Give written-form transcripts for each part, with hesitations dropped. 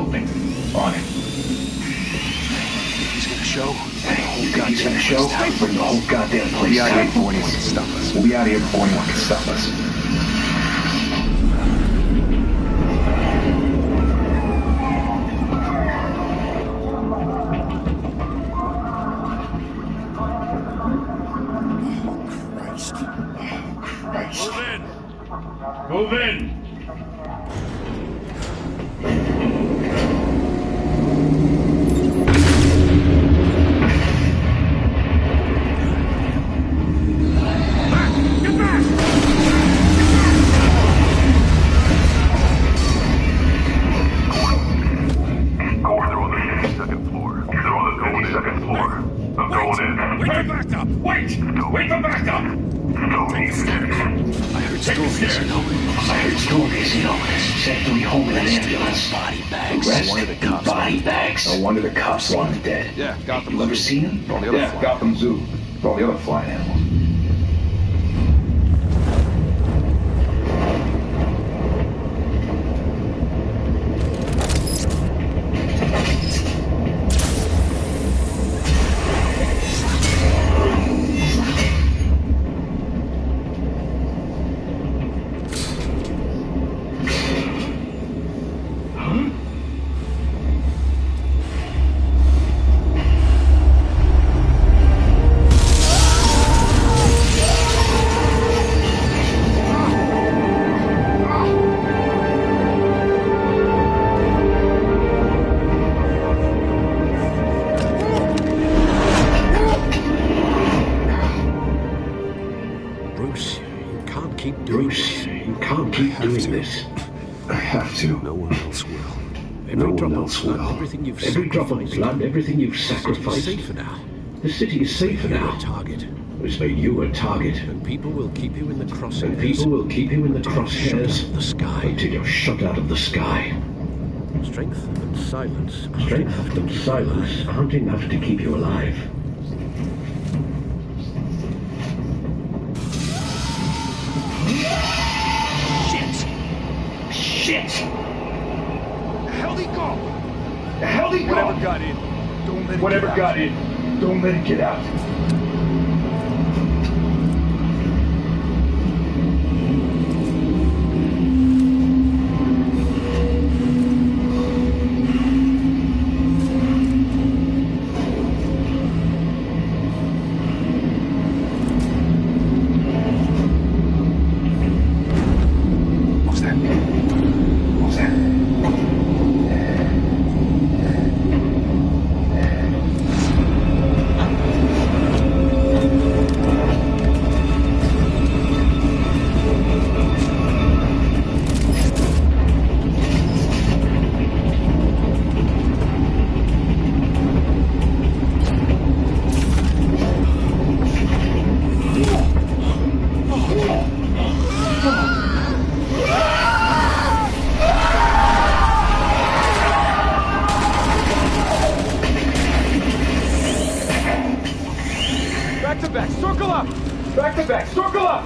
open. On it. He's gonna show. He's gonna show. Bring the whole goddamn place. We'll be out here before anyone can stop us. We'll be out here before anyone can stop us. Move in! No wonder the cops want him dead. Yeah, Gotham. You ever seen him? All the other flying. Gotham Zoo. All the other flying animals. No one else will. Every drop of blood, everything you've sacrificed. The city is safer now. It's made you a target. And people will keep you in the crosshairs. Until you're shot out of the sky. Strength and silence aren't enough to keep you alive. Shit! The hell he go? Whatever got in, don't let it get out. Circle up!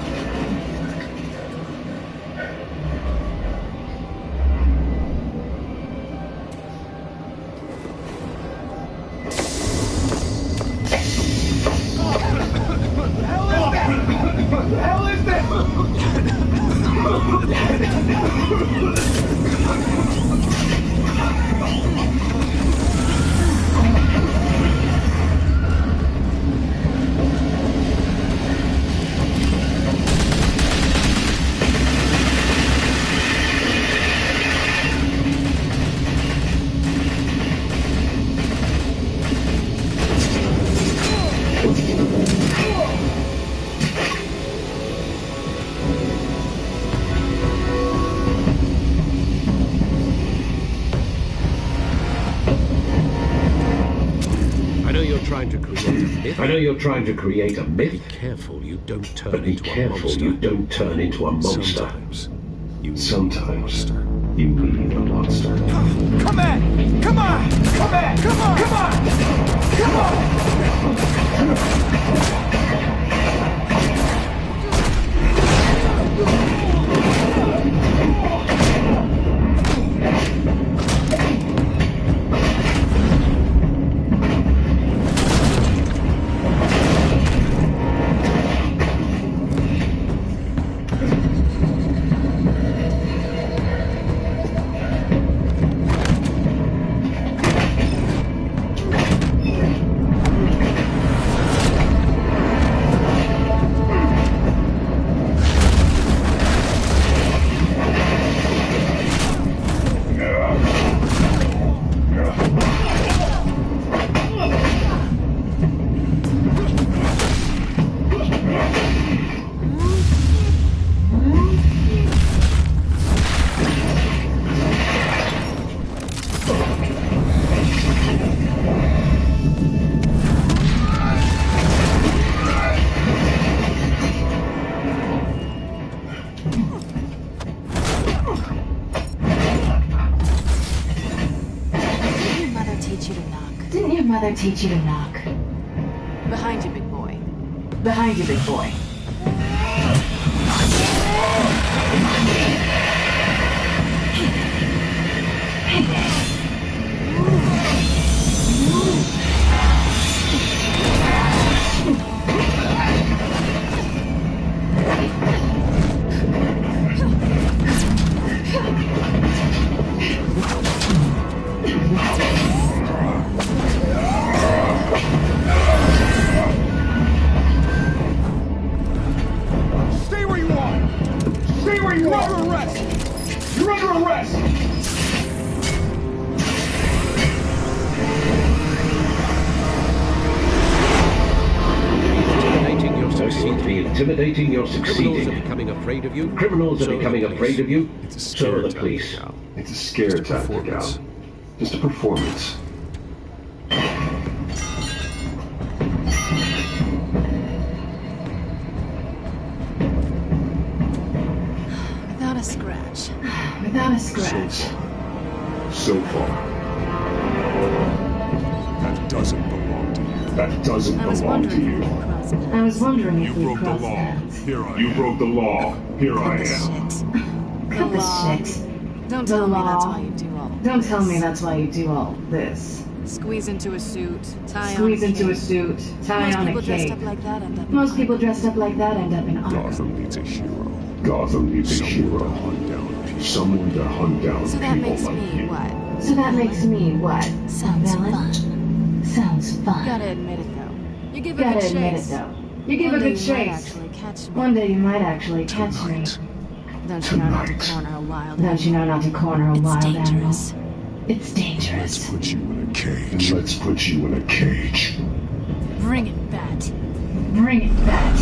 I know you're trying to create a myth. Be careful you don't turn But be into careful a monster. you don't turn into a monster. Sometimes You need a monster. Come on! Come on! Come on! Come on! Come on! Come on! mother teach you to knock? Behind you, big boy. Behind you, big boy. Stay where you are! Stay where you are! You're under arrest! You're under arrest! Intimidating, you're Don't seem to be intimidating, you're Criminals are succeeding. becoming afraid of you. Criminals are So becoming the police. afraid of you. It's a So scare are the tactic, police. Al. It's a scare Just a tactic, performance. Al. Just a performance. Without a scratch. Without a So scratch. far. So far. That doesn't belong to you. That doesn't I was belong to wondering you. if we crossed paths. I was wondering You if we broke the crossed law. paths. Here I You am. broke the law. Here I am. Shit. Cut the law. shit. Don't The tell me that's law. why you do all Don't this. tell me that's why you do all this. Squeeze into a suit, tie Squeeze on a into a cape. suit, tie Most on people a dressed cape. up like that end up in Most people Arkham. dressed up like that end up in Arkham. Gotham needs a hero. Gotham needs a Someone to hero. hunt down people. Someone to hunt down So that people makes like me you. what? So that makes me what? Sounds A villain? fun. Sounds fun. Gotta admit it though. You give a Gotta good admit chase. it though. You give One a day good you might chase. actually catch me. One day you might actually catch me. Tonight. Don't you know not to Tonight. corner a wild Don't you know not to corner a It's wild dangerous. animal? It's dangerous. Let's put you in a And cage. let's put you in a cage. Bring it, Bat. Bring it back.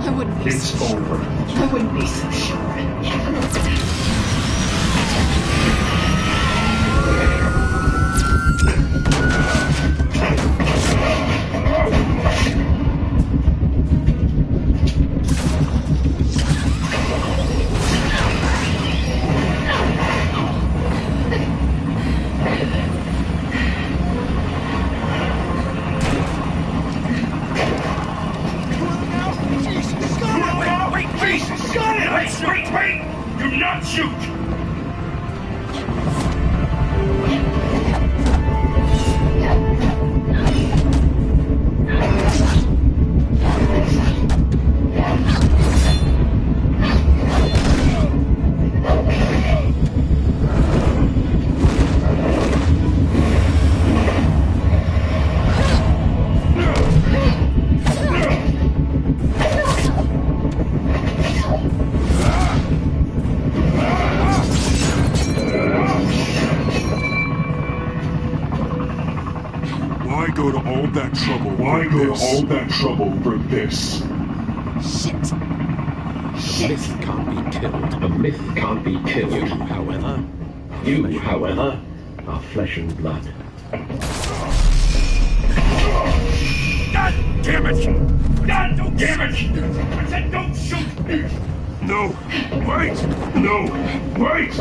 I wouldn't be It's so over. I wouldn't be so sure. Wait! Do not shoot! Why go to all that trouble? Why for go to this? all that trouble for this? shit. A myth can't be killed. A myth can't be You, killed. however, You, however, are flesh and blood. God damn it! God damn it! I said don't shoot! No! Wait! No! Wait!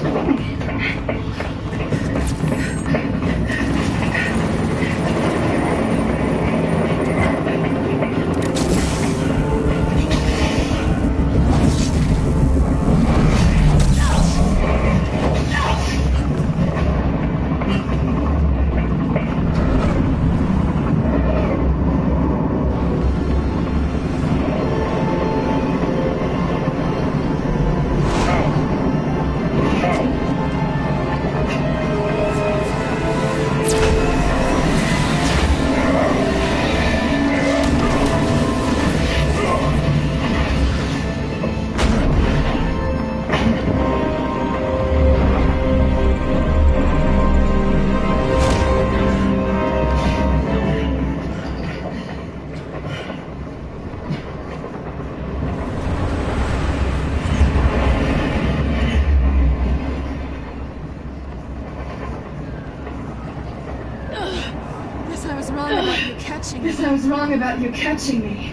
Guess I was wrong about you catching me.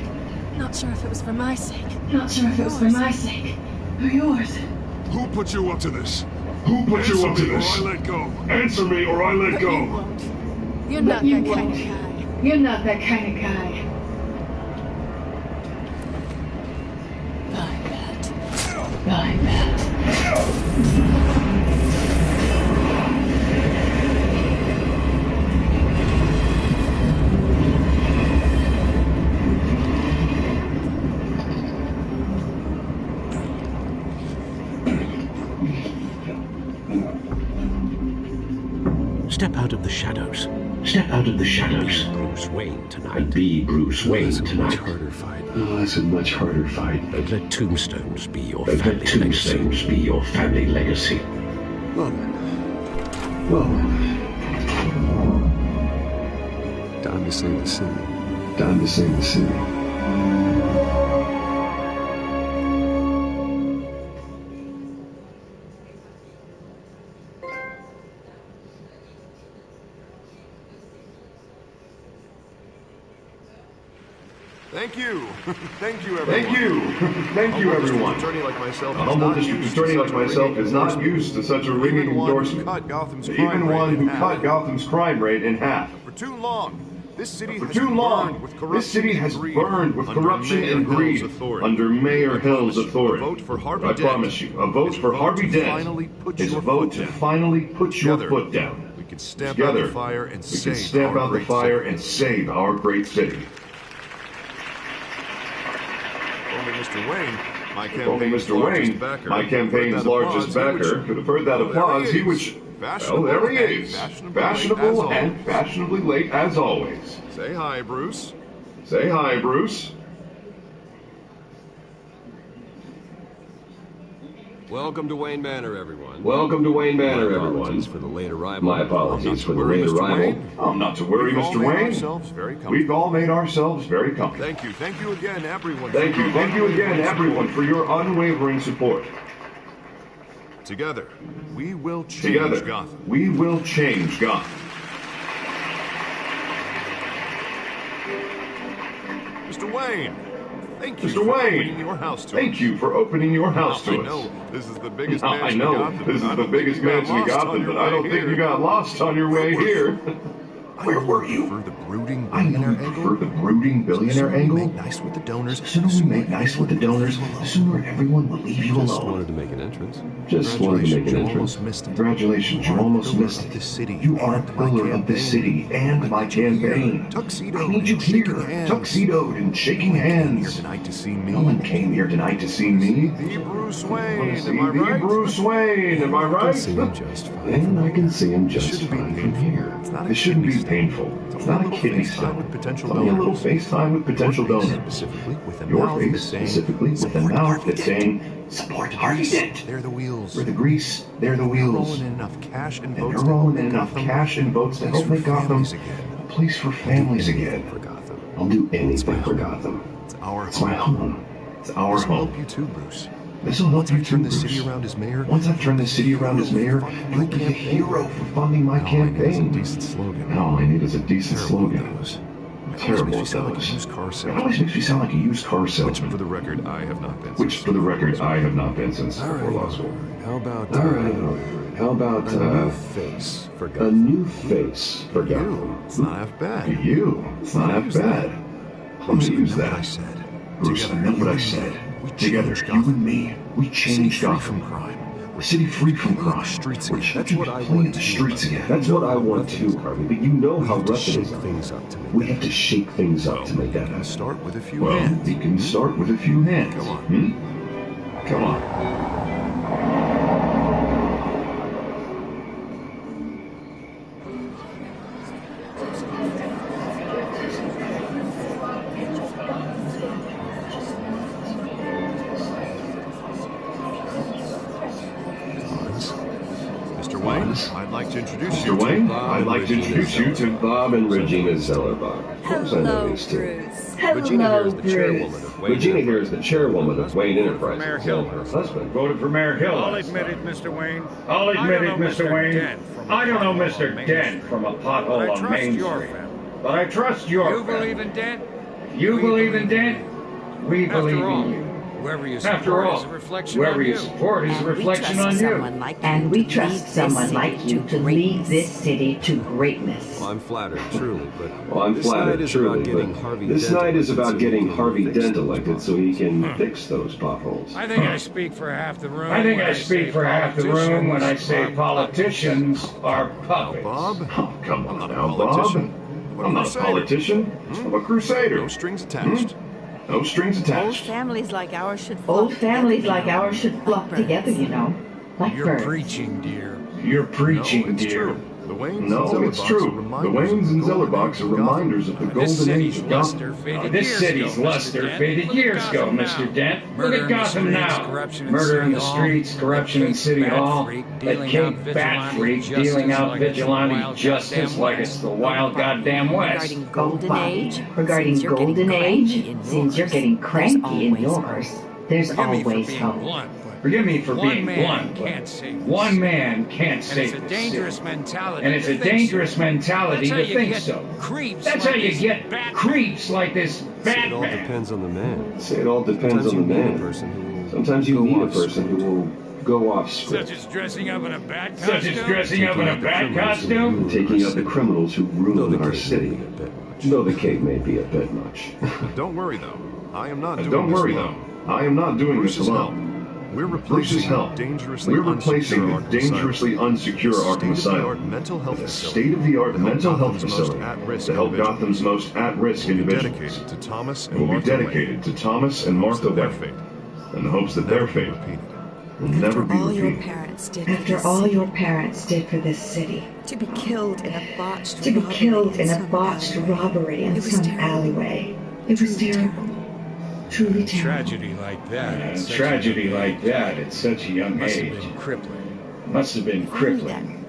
Not sure if it was for my sake. Not sure if it was for my sake. Or yours. Who put you up to this? Who put you up to Answer me this? or I let go. Answer me or I let But you go. won't. You're But not you that kind of won't. guy. You're not that kind of guy. Bye, Matt. Bye, Matt. Step out of the shadows. Step out of the shadows. Bruce Wayne And tonight. be Bruce Wayne That's a much tonight. harder fight. Oh, that's a much harder fight. And let tombstones be your And let family legacy. tombstones be your family legacy. Well then, Well, time to save the city. time to save the city. Thank you. Thank you, everyone. Thank you. Thank you, everyone. Attorney like myself A humble district attorney like myself is not used to such a ringing endorsement. Even one who cut Gotham's crime rate in half. For too long, this city For has too burned long, with this corruption city and has greed burned with under corruption Mayor and greed Hill's authority. under Mayor Hill's A authority. vote for Harvey I Dent promise you, a vote is for Harvey to Dent finally put is a your vote foot to down. finally put your Together, foot down. We can stamp Together, out the fire and we can save stamp our out the great fire city. and save our great city. Only Mr. Wayne, my If only campaign's Mr. largest Wayne, backer, my campaign's heard that largest applause, backer, could have heard that Oh, there applause, he he would... is. Well, there he is. Fashionable and fashionably late as always. Say hi, Bruce. Say hi, Bruce. Welcome to Wayne Manor, everyone. Welcome to Wayne Manor, My everyone. apologies for the late arrival. My apologies for the worry, late Mr. arrival. Wayne. Not to worry, We've all Mr. made Wayne. ourselves very comfortable. We've all made ourselves very comfortable. Thank you again, everyone. Thank you again, everyone, for your unwavering support. Together, we will change Together, Gotham. we will change Gotham. Mr. Wayne, thank you Mr. for Wayne, opening your house to thank us. you for opening your house to I us. know this is the biggest Now, mansion I know in Gotham. this is I the don't biggest think you got mansion in lost on Gotham, your but I way don't think here. you got lost on your way here. Where were you? For the brooding I know billionaire you prefer angle. the brooding billionaire The sooner we angle. make nice with the donors, The sooner we make nice with the donors, the sooner everyone will leave you Just alone. wanted to make an entrance. Just wanted to make an you entrance. almost missed it. Congratulations, you You are a almost pillar missed of it. this city You are a and my pillar of this campaign. city and my campaign. Tuxedoed I need you and here, shaking hands. tuxedoed and shaking Here hands. tonight to see me. No one came here tonight to see me. The Bruce I want Wayne, to see am I the right? Bruce Wayne, am I I right? can see him just fine. And I can see him just shouldn't be fine from painful. here. It's not a It shouldn't kidney be stone. painful. It's It's only not a a little kidney FaceTime stone. with potential It's only a little donors. FaceTime with potential Your face donors. specifically with a Your mouth face that's saying, specifically with a "Support mouth Harvey that's Dent." saying, support Harvey Dent. They're the wheels. We're the grease, they're the You're wheels. rolling in enough cash and And votes they're to help rolling make in enough Gotham cash and votes to a help place make for Gotham families again. a place for families again. For Gotham. I'll do anything for Gotham. It's our It's my home. It's our This will home. help you too, Bruce. This will help Once you I too, turn the Bruce. city around as mayor, Once I've turned the city around as mayor, funding you'll be the hero for funding my All I need is a campaign. decent slogan. And all I need is a decent Terrible with slogan. those. terrible at Like a those. used car It salesman. always makes me sound like a used car Which, salesman. for the record, I have not been. Which, for the record, I have not been since before law school. How about All right. How about a new face for a Gotham? new face for Gotham? It's not half bad. You. It's not half bad. I'm gonna use What I that. said. Bruce, I meant what I said. Together, you and me, we changed Free Gotham. from crime. A city free from crime. Streets We're again. That's children what I playing want in the to streets do. again. That's what I want too, Harvey. But you know We how have to rough it shake is. things up to make We that have to shake things up to make that happen. Start with a few Well, hands. we can start with a few hands. Come on. Come on. Mr. Wayne, I'd like to introduce you Mr. Wayne, to I'd like to introduce you to Bob and Regina Zellerbach. Of course I know these two. Regina here is the Bruce. chairwoman of Wayne. Regina here is the chairwoman of Wayne Mayor Enterprises, Hill. and her husband. Voted for Mayor Hill. I'll last admit night. it, Mr. Wayne. I'll admit it, I don't know Mr. Mr. Wayne. Dent from a I don't know pothole Mr. on Main Dent Street. from a But pothole I on trust Main your Street. family. But I trust your You family. believe in Dent? You We believe in Dent? We After believe all, in you. whoever you After support all, is a reflection whoever on you you. support is a reflection on you. And we trust someone like you to lead this city to greatness. Well, I'm flattered, truly, but Well, I'm this night flattered, is truly, about getting but Harvey this Dent night is elected about so getting he can Harvey fix Dent those elected so he can fix those potholes. I think I speak for half the room. I think when I speak say for half the room when I say politicians politicians are puppets. Bob, Oh, come on not a now, Bob. politician. I'm a I'm not a crusader. politician. I'm a crusader. no strings attached. No strings Old attached. families like ours should flock together, you know. Like You're birds. preaching, dear. You're No, preaching, it's dear. true. The Waynes No, and it's Zellerbachs true. are The reminders Waynes and of the golden Zellerbachs age are of Gotham. reminders of the This golden city's age of luster Gotham. faded This years city's ago, luster Mr. Dent. faded Look at years ago, Gotham Mr. now. Dent. Look Murder at in the Gotham streets, now. corruption in Murder in City the Hall, streets, corruption in Cape City Bat Hall, Freak that dealing Cape out Bat vigilante Freak justice dealing out like it's the vigilante wild justice goddamn like West. it's the wild goddamn West. Regarding golden age, seems you're getting cranky in yours. There's Forgive me for always being hope. blunt, but Forgive me for one being man blunt, can't but save this one city. man can't And save it's a this dangerous city. mentality. And it's to a think dangerous so. mentality That's how to you think get so. Creeps That's like how you this get Batman. creeps like this it all Batman. depends on the man. Say it all depends Sometimes on you the need a man. person who will Sometimes you go need a off person who will go off Such script. as dressing up in a bat costume. Such as dressing up in a bat costume. Taking out the criminals who Though ruin the our case may city. be a bit much. Though the cape may be a bit much. Don't worry, though. I am not doing Don't this worry alone. though. I am not doing Bruce's this help. alone. We're Bruce's replacing help. dangerously We're replacing unsecure the Arkham Asylum. dangerously unsecure Arkham State-of-the-art Asylum mental health with a facility state-of-the-art to help mental health Gotham's most facility at-risk to help individuals. Gotham's most at-risk We'll be individuals. dedicated to Thomas and Will be Martha Wayne. dedicated to Thomas and Martha Their Wayne, fate in the hopes that their fate repeated. will never be all your repeated. parents did After all your parents did for this city, to be killed in a botched to be killed in a botched robbery in some alleyway, it was terrible. Truly terrible. Tragedy like that. at A such a tragedy young like that at such a young must have age been crippling. must have been crippling.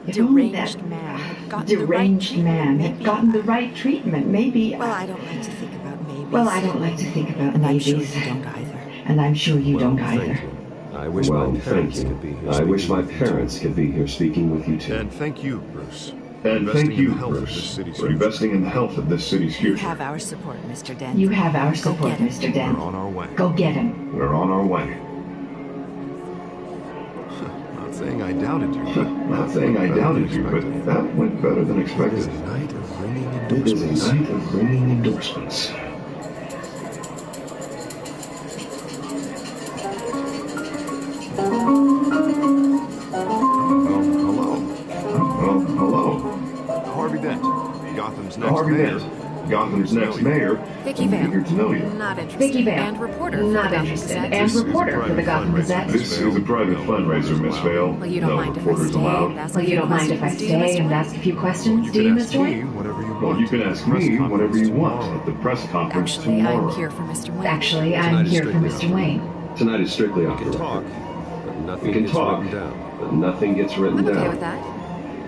If only that deranged man had gotten deranged man had gotten the maybe. right treatment, maybe. Well, I don't like to think about maybes. Well, I don't like to think about And I'm sure maybes. you don't either. And I'm sure you Well, don't thank either. you. I wish Well, my thank parents you. could be here. I wish speaking my with you, too. parents could be here speaking with you too. And thank you, Bruce. And investing thank in you, the health of this Bruce, city's for future. investing in the health of this city's You future. have our support, Mr. Dent. You have our Go support, get him. Mr. We're Dent. on our way. Go get him. We're on our way. Not saying I doubted you, but Not saying I doubted you, but that went better than It expected. is a night of ringing It is endorsements. a night of ringing endorsements. hello. Well, hello. Harvey Dent, Gotham's next Harvey mayor. Dent, Gotham's next mayor. Vicky I'm Vale. eager to know you. Not interested. Vicky Vale. And reporter. for the Not Gotham interested. Gazette. And This is a reporter for the private Gotham fundraiser. Gazette. This is a private fundraiser, Miss Vale. Well, you don't No mind if I reporters stay allowed. and ask Well, a you few don't mind if I questions, do you, stay Mr. and Wayne? ask a few questions, You do can you, ask Mr. me Wayne? whatever you want. Well, you can ask Press me conference whatever you want tomorrow. at the press conference Actually, tomorrow. I'm here for Mr. Wayne. Actually, I'm Tonight is here for strictly Mr. off. Wayne. Tonight is strictly off We the can record. talk, but nothing We can gets talk, written down. but nothing gets written I'm down. okay with that.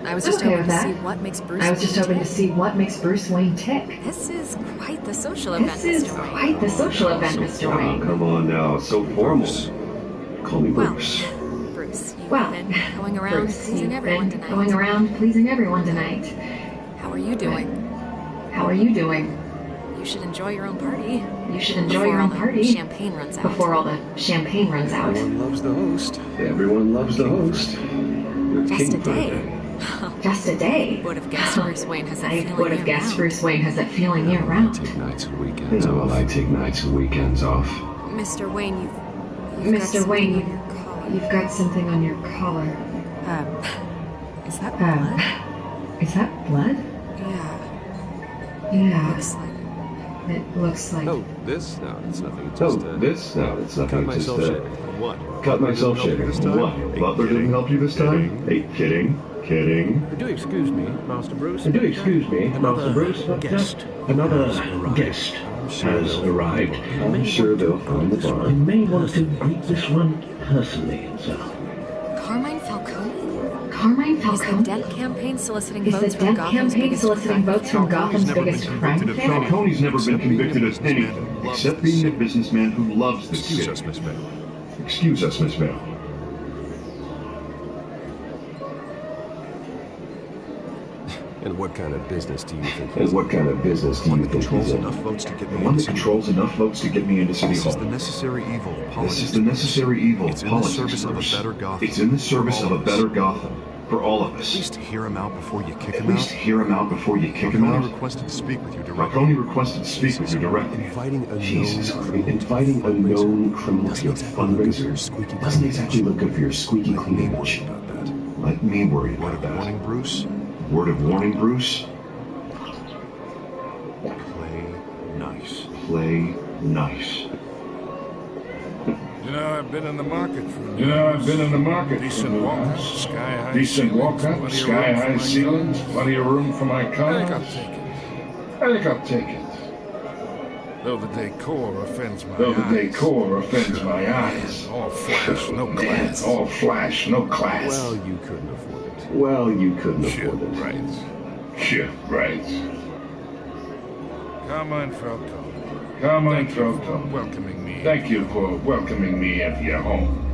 I was I'm just okay hoping with to see that. what makes Bruce I was just Wayne hoping to tick. see what makes Bruce Wayne tick. This is quite the social event, This is Mr. Wayne. quite the social event, Mr. Oh, Wayne. come on now, it's so formal. Call me Well, Bruce. Bruce, you've Well, been going around Bruce, pleasing you've everyone been tonight. going around pleasing everyone tonight. How are you doing? How are you doing? You should enjoy your own party. You should enjoy your own party. Champagne runs out. Before all the champagne runs out. Everyone loves the host. Everyone loves the host. You're Just king a for day. Just a day. Would have guessed Bruce Wayne has that I feeling would have guessed year-round. Bruce Wayne has that feeling year round. Take nights and You weekends know, off. I take nights and weekends off. Mr. Wayne, you've got Mr. Wayne, something on your collar. you've got something on your collar. Is that blood? Is that blood? Yeah. Yeah. Looks like. It looks like. Oh, this? No, it's nothing. It's Oh, just, this? No, it's cut nothing. It's just myself shaving. What? cut myself Help you shaving. this time? What? Hey, Butler didn't help you this time? Hey, kidding? Kidding? Do excuse me, Master Bruce. Do excuse me, Master Bruce, but another guest has arrived. I'm sure they'll find the bar. I may want to greet this one personally, sir. Carmine Falcone? Carmine Is the Falcone? Dent campaign soliciting Is the votes from Dent Gotham's campaign biggest soliciting crime votes from family? Gotham's never biggest been crime convicted of family? Falcone's never been Except being convicted a of anything, businessman who except loves being a this businessman who loves this Excuse city. us, Miss Vale. Excuse us, Miss Vale. And what kind of business do you think And what kind of business do One you that think controls he's in? enough votes to get The me one into that City controls Hall. enough votes to get me into City This Hall. is the necessary evil of This politics. is the necessary evil It's of in the politics. service of a Bruce. better Gotham. It's in the service For of all a of us. better Gotham. For all of At us. least hear him out before you kick At him least out. hear him out before you kick him Falcone out. requested to speak with you directly. Falcone requested to speak with you directly. Inviting a Jesus known Christ. Inviting a known criminal to your fundraiser squeaky doesn't exactly look good for your squeaky Let clean me image. worry about that. Let me worry Word about of that. warning, Bruce. Word of warning, Bruce. Play nice. Play nice. You know, I've been in the market for You know, I've been in the market decent for walk-up, house. sky-high Decent ceilings, walk-up, plenty of sky-high room for my ceilings, plenty of room for my I think car. I'll take it. I think I'll take it. Though the decor offends my Though the eyes. decor offends my eyes. All flash, no Man, class. all flash, no class. Well, you couldn't afford it. Well, you couldn't Shit, afford it. right. Yeah, right. Carmine Falcone. Carmine Thank you for Falcone. welcoming me. Thank you for welcoming me into your home.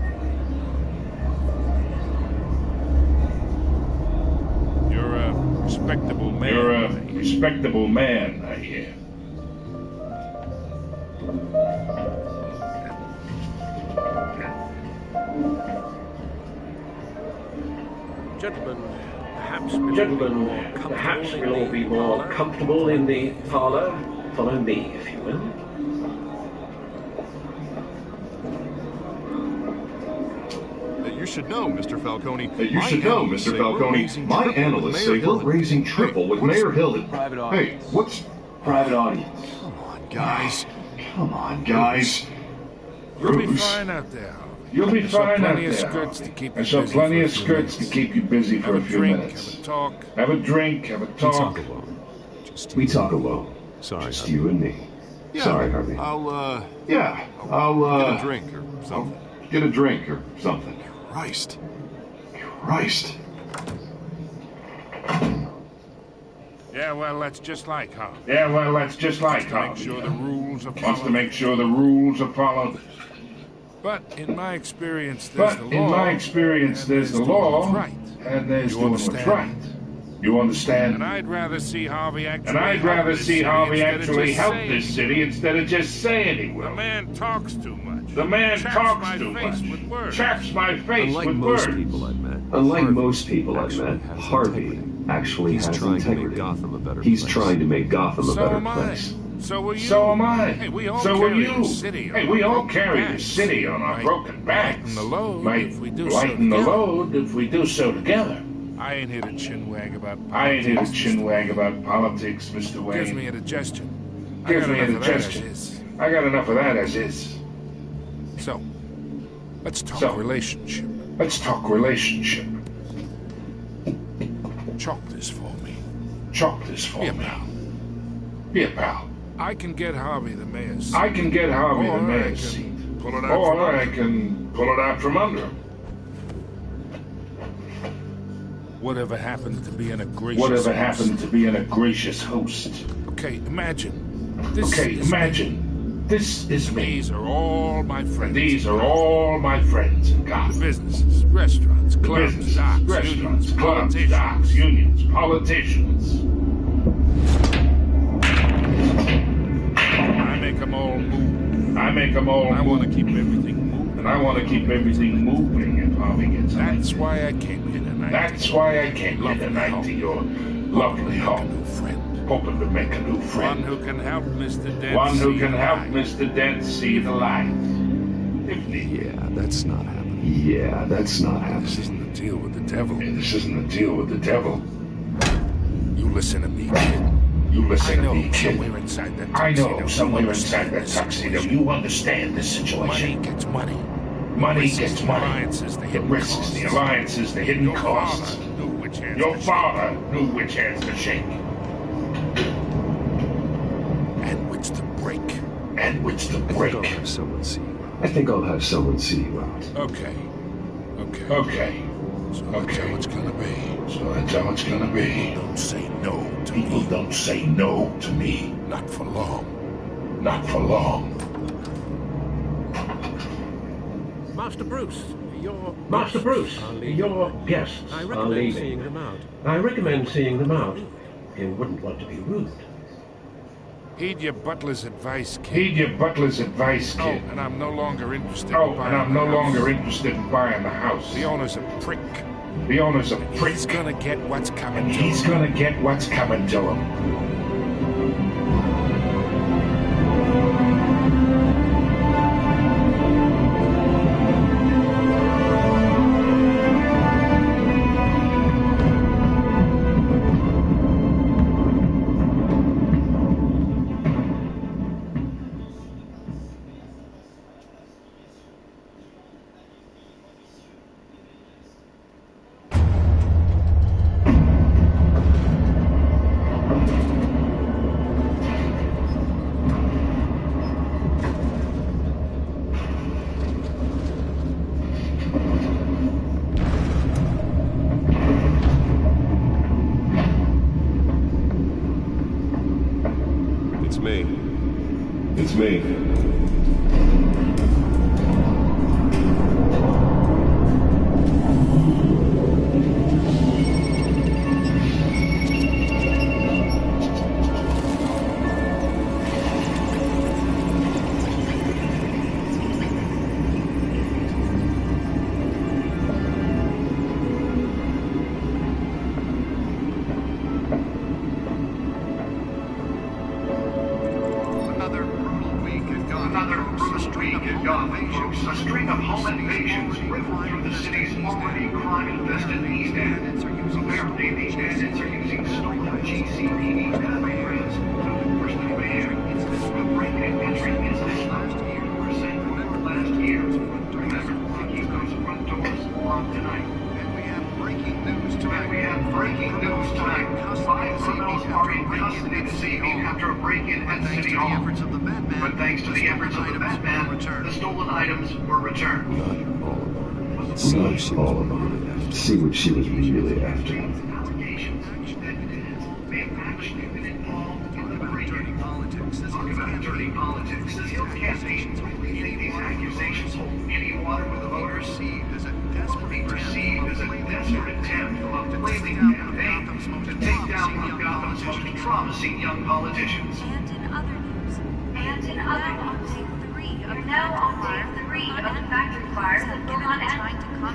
You're a respectable man. You're a respectable man, I hear. Gentlemen, perhaps we'll all be more comfortable in the parlour. Follow me, if you will. You should know, Mr. Falcone. You should know, Mr. Falcone. My analysts say we're raising triple with Mayor Hill. Hey, what's private audience? Come on, guys. Come on, guys. You'll be Bruce. fine out there. You'll be I saw fine out plenty of there. skirts to keep you I saw busy plenty for of a few skirts to minutes. keep you busy for Have a a few drink, minutes. have a talk. Have a drink, have a We talk talk. alone. Just We talk alone. Sorry, Just Harvey. you and me. Yeah, Sorry, Harvey. I'll Yeah, get I'll a drink or something. get a drink or something. Christ. Christ. Yeah, well, that's just like Harvey. Yeah, well, that's just like To make Harvey. sure the rules are Wants to followed. make sure the rules are followed. But in my experience, there's But the in law. my experience, and there's the doing law, what's right. and there's You doing what's understand? right. You understand? And I'd rather see Harvey actually And I'd help rather this see city Harvey instead of actually just help saying this he city instead of just saying he will. will. The man talks too much. The man Chaps talks my too face much. with words. Chaps my face Unlike with most words. people I've met, Unlike Harvey most people I've actually met, has Harvey integrity. actually He's has trying to make integrity. Gotham a better He's place. trying to make Gotham a So better am I. place. So are you. So am I. Hey, we all So are carry you. the city on Hey, our we all broken carry the backs. city on our Might broken backs. lighten the load Might if we do so lighten the together. load if we do so together. I ain't here to chinwag about I ain't here to politics, chinwag about politics, Mr. Wayne. Gives me a digestion. I Gives got me a enough of that digestion. as is. I got enough of that as is. So, let's talk So. relationship. Let's talk relationship. Chalk this for me. Chalk this for Be a me. pal. Be a pal. I can get Harvey the mayor's seat. I can get Harvey Or the I mayor's can seat. pull it out Or from I under. can pull it out from under him. Whatever happened to being a gracious Whatever host? happened to being a gracious host? Okay, imagine. This Okay, is imagine. This is me. These are all my friends. And these are all my friends in The Gotham. businesses, restaurants, The clubs, businesses, docks, restaurants, unions, clubs, politicians. docks, unions, politicians. all move. I make them all I move. want to keep everything moving. And I want to keep everything moving and humming inside. That's why I came here tonight. That's why I came here tonight to your lovely home. Hoping to make a new friend. One who can help Mr. Dent. One who can help Mr. Dent see the light. If need. Yeah, that's not happening. Yeah, that's not This happening. isn't a deal with the devil. This isn't a deal with the devil. You listen to me, kid. You listen I know to me, kid. somewhere inside that I tuxedo. know somewhere inside that tuxedo you understand this situation. Money gets money. Money gets money. Alliances, the The hidden risks, costs. the alliances, the hidden Your costs. father knew which hands Your to father knew which hands to shake. shake and which to break. And which to I think break. I'll have someone see you. I think I'll have someone see you out. Okay. Okay. Okay. So that's how it's gonna be. So that's how it's gonna be. Don't say no to People me. don't say no to me. Not for long. Not for long. Master Bruce, your guests are leaving. I recommend seeing them out. You wouldn't want to be rude. Heed your butler's advice, kid. Heed your butler's advice, Oh, kid. and I'm no longer interested in Oh, buying and I'm the no house. longer interested in buying the house. The owner's a prick. The owner's a prick. He's gonna get what's coming And to he's him. gonna get what's coming to him. It's me. It's me. Another brutal week at Gotham, folks. A string of home invasions rippled through the city's already crime-infested East End. Apparently, these bandits are using stolen GCPD programs to personal invasion. A break-in entry incident last year. Remember last year. Remember to keep those front doors locked tonight. And we have breaking news tonight. Five criminals are in custody this evening after a break-in at City Hall. But thanks to the efforts of the Batman, the stolen items were returned. Not all of it. See what she Not all was of really them. See what she was really after. Allegations that may have actually been involved in the break-in. Talk about dirty politics. Does your campaign really think these accusations hold any water with the voters? Be perceived as a desperate attempt of a flaming campaign to take down one of Gotham's most promising young politicians. And in other news, now on day 3 of the factory fire that Vermont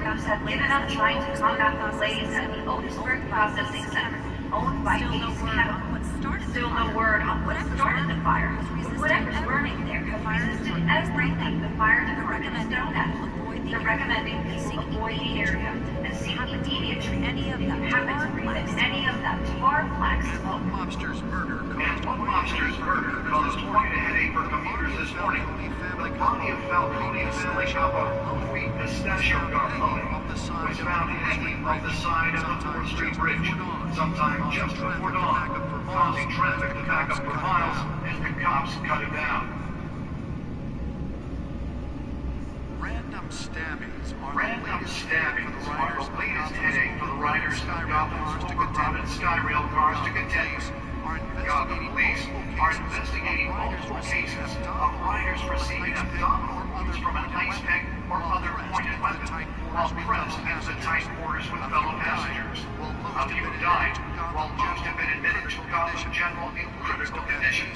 Troops have given up trying to combat the blaze at the Otisburg Processing Center, owned by Ace Chemical. Still no word on what started the fire. Whatever's burning there has resisted everything the fire department has thrown at it. They're recommending people avoid the area and seek immediate treatment if you happen to breathe in any of that tar black smoke. And one mobster's murder caused quite a headache for commuters this morning. The body of Falcone family couple, Louis Pistachio Garfone, was found hanging off the side of the 4th Street Bridge, sometime just before dawn, causing traffic to back up for miles as the cops cut him down. Random stabbings are the latest headache for the riders of Gotham's overcrowded Skyrail cars to contend. Gotham police are investigating multiple unusual cases of riders receiving abdominal wounds from a ice pick or other pointed weapon while pressed into the tight quarters with fellow passengers. A few died, while most have been admitted to Gotham General in critical condition.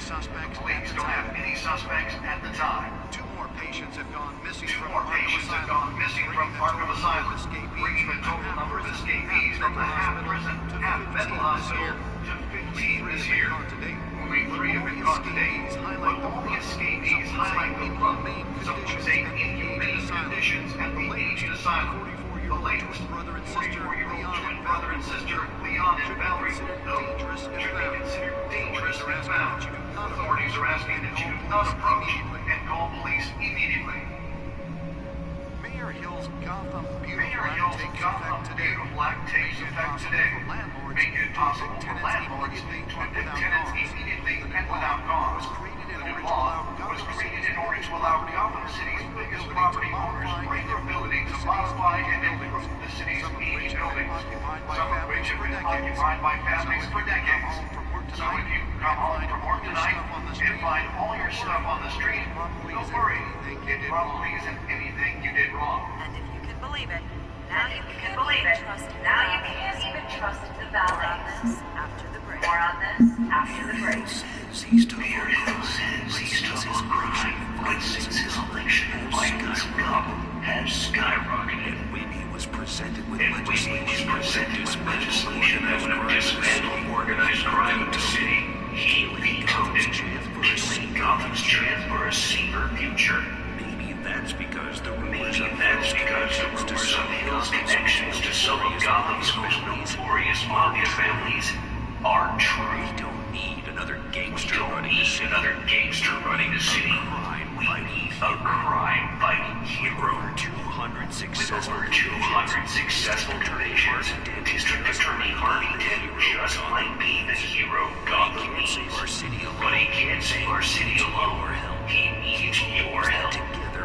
Police don't have any suspects at the time. Two more patients have gone missing from Arkham Asylum, bringing the total number of escapees from the half-prison, half-mental hospital to 15 this year. Only 3 have been caught today, but all the escapees highlight the rough, some would say inhumane conditions at the aged asylum. The latest, 44-year-old twin brother and sister, Leon and Valerie, though, should be considered dangerous and found. Authorities are asking that you do not approach and call police immediately. Mayor Hill's Gotham Beautiful Act takes effect today, making it possible for landlords to evict tenants immediately and without cause. The new law was created in order to allow Gotham City's biggest property owners greater ability to modify and improve the city's aging buildings, some of which have been occupied by families for decades. So if you come home from work tonight and find all your stuff on the street, don't worry. It probably isn't anything you did wrong. And if you can believe it, now you can't even trust the valets. After the break. More on this after the break. Mayor Hill says he's tough on crime, but since his election, violence in Gotham has skyrocketed. Whitney was presented with legislation that would dismantle organized crime in the city. He vetoed it, killing Gotham's chance for a safer future. Maybe that's because the rumors of Hill's connections to some of Gotham's most notorious mafia families are true. We don't need another gangster running the city. We need a crime-fighting hero. Over 200 successful convictions, District Attorney Harvey Dent just might be the hero Gotham needs. But he can't save our city alone. He needs your help.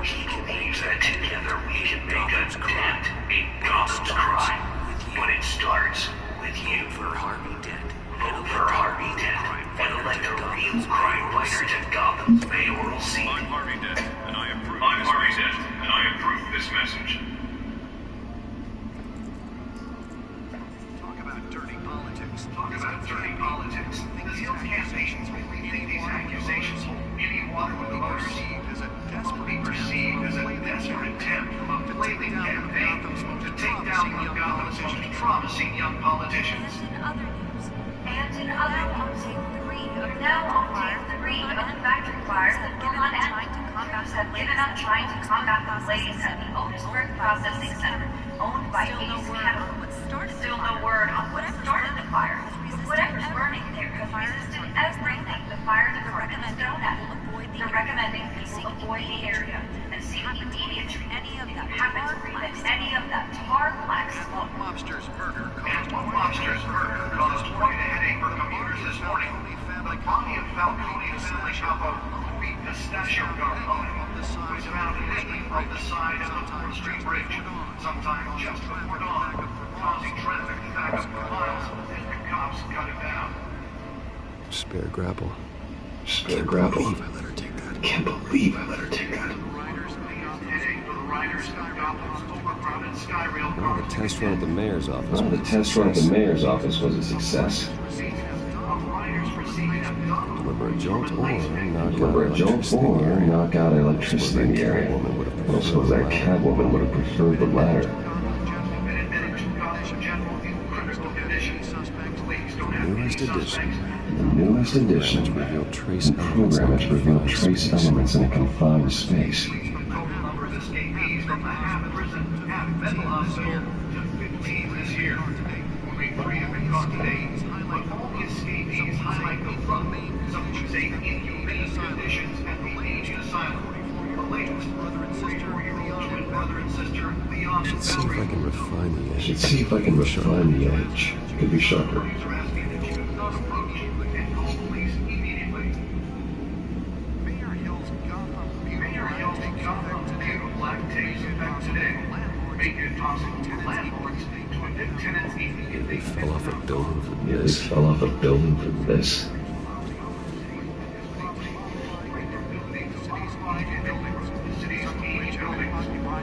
He believes that together we can make a dent in Gotham's crime. But it starts with you. Vote for Harvey Dent and elect the real crime fighters at Gotham's mayoral seat. I'm Harvey Dent, and I approve this message. Talk about dirty politics. Does Hill campaign really think these accusations hold any water with the voters? Perceived as a desperate attempt from a flailing campaign to take down one of Gotham's most promising young politicians. And in other news, now only 3 of the factory fires that Vermont crews have given up trying to combat the blaze at the Otisburg Processing Center, owned by Ace Chemical. Still no word on what started the fire. Whatever's burning there has resisted everything the fire department has thrown at it. They're recommending people avoid the area and seek immediate treatment if you happen to breathe any of that tar black smoke. One lobster's burger caused quite a headache for commuters this morning. The body of Falcone family shop of Louis Pistachio Garfone was found hanging from the side of the 4th Street Bridge, sometime just before dawn, causing traffic to back up for miles as the cops cut it down. Spare grapple. Can't believe I let her take that. Well, the test run at the mayor's office was a success. Deliver a jolt or knock out electricity in the area. I suppose that Catwoman would have preferred the latter. The newest edition. The program has revealed trace elements in a confined space. Should see if I can refine the edge. Could be sharper. They fell off a building for this.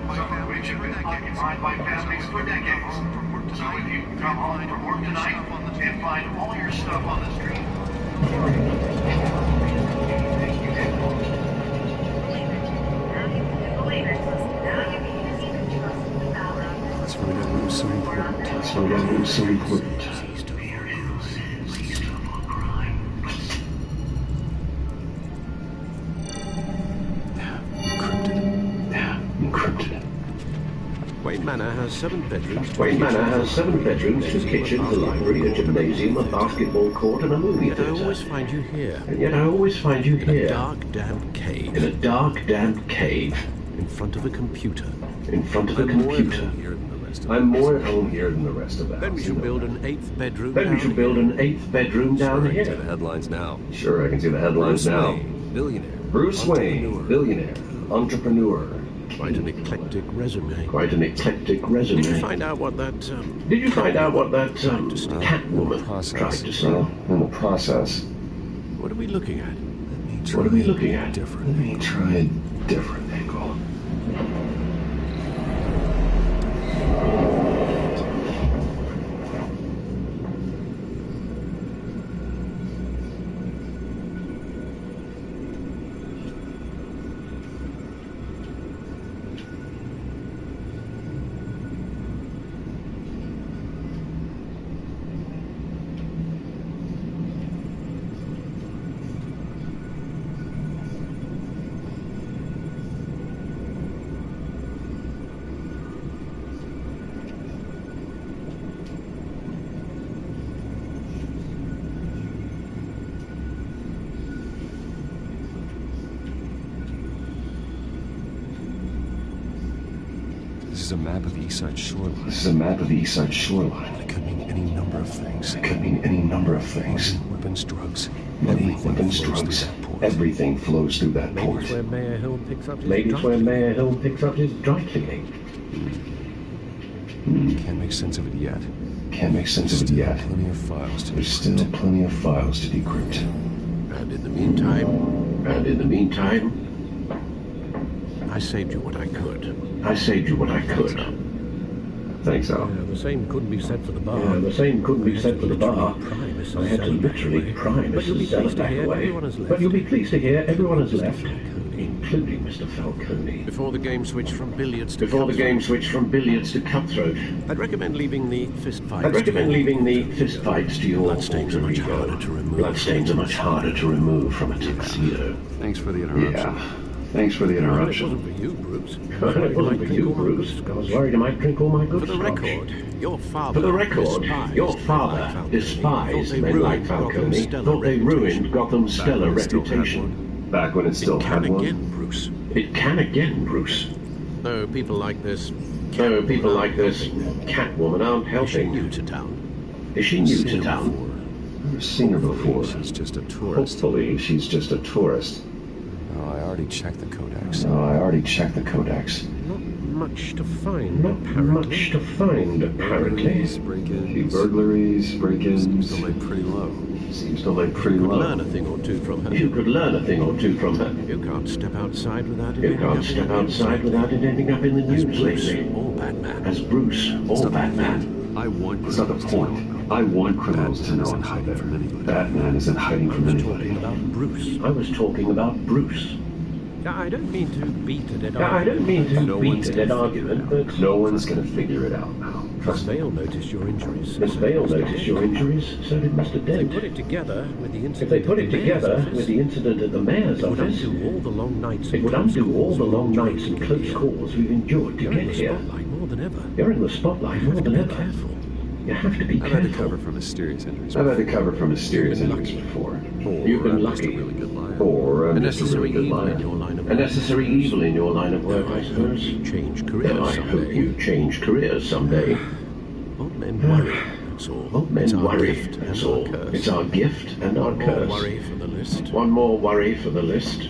some of which have been occupied by families for decades. So if you come home from work tonight and find all your stuff on the street, Let's find out what's so important. Let's find out what's so important. Encrypted. Wayne Manor has 7 bedrooms. Wayne Manor has 7 bedrooms, 2 kitchens, a library, a gymnasium, a basketball court, and a movie Yet I theatre. always find you here. And yet I always find you In a here. dark, damp cave. In a dark, damp cave. In front of a computer. In front of a computer. I'm more at home here than the rest of the house. Then we should build an 8th bedroom Then we down should build an 8th bedroom down Sure, I can see here. the headlines now. Sure, I can see the headlines Bruce now. Wayne, billionaire. Bruce Wayne, billionaire, entrepreneur. Quite an eclectic resume. Quite an eclectic resume. Did you find out what that Catwoman tried to sell? In the process. What are we looking at? What are we looking at? Different. Let me try a different angle. This is a map of the East Side shoreline. This is a map of the East Side shoreline. It could mean any number of things. It could mean any number of things. Weapons, drugs. Weapons, drugs. Everything flows through that port. Maybe it's where Mayor Hill picks up his Maybe it's dry where cleaning. Mayor Hill picks up his dry cleaning. Can't make sense of it yet. Can't make sense of it yet. Plenty of files to There's still plenty of files to decrypt. And in the meantime, I saved you what I could. I saved you what I could. Thanks, Al. The same couldn't be said for the bar. The same couldn't be said for the bar. I had to literally pry Mrs. Zeller back away. But you'll be pleased to hear everyone has left, including Mr. Falcone. Before the game switched from billiards to cutthroat. I'd recommend leaving the fist fights. To your Bloodstains are much harder to remove. Bloodstains are much harder to remove from a tuxedo. Thanks for the interruption. Yeah. Thanks for the It interruption. wasn't for you, Bruce. It wasn't for you, Bruce. I was worried I might drink all my good For the scotch. record, your father despised men like Falcone, thought they ruined Gotham's stellar reputation. Back when it still had one. It can again, Bruce. Though people like this Catwoman aren't helping. Is she new to town? Is she new to town? I've seen her before. She's just a tourist. Hopefully, she's just a tourist. Oh, I already checked the codex. Not much to find, apparently. Burglaries, break-ins. Seems to lay pretty low. You could learn a thing or two from her. You can't step outside without it ending up in the news lately. or Batman. As Bruce or Batman. I want It's not the point. I want criminals to know I'm hiding from anybody. Batman isn't hiding from anybody. I was talking about Bruce. I don't mean to beat a dead argument, but no one's going to figure it out now. Miss Vale noticed your injuries. Miss Vale noticed your injuries, so did Mr. Dent. If they put it together with the incident at the mayor's it would office, undo all the long nights it would undo all the long nights and close calls we've endured to You're in get the here. spotlight more than ever. You're in the spotlight more than ever. Careful. You have to be I've had to careful. cover for mysterious injuries. I've had to cover for mysterious injuries before. You've been lucky. Really good liar. Or A just a really necessary good evil liar. in your line of A work. necessary evil in your line of work, I suppose. Change Though careers I hope someday. you change careers someday. Old men worry, that's all. Old It's men our worry, gift and that's our all. curse. It's our gift and our More curse. worry for the list. One more worry for the list.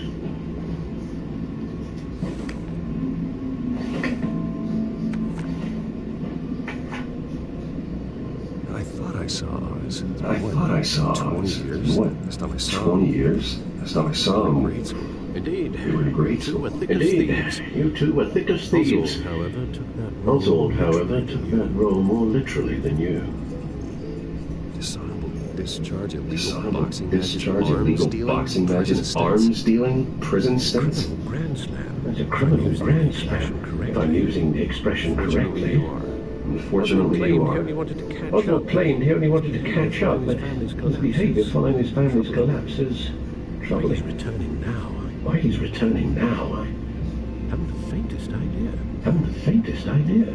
I thought I saw Oz. 20 years. What? Last time I saw 20 years. Last time I saw him. Indeed. You would agree. You two were thick as Indeed. thieves. You two were thick as thieves. Oswald, however, took that role more literally than you. Dishonorable discharge, illegal boxing matches, arms dealing, prison stunts. Grand slam. That's a criminal grand slam. If I'm using the expression correctly. Unfortunately, you are. Oswald claimed he only wanted to catch up, but his behavior following his family's collapse is troubling. He's returning now. Why he's returning now, I haven't the faintest idea.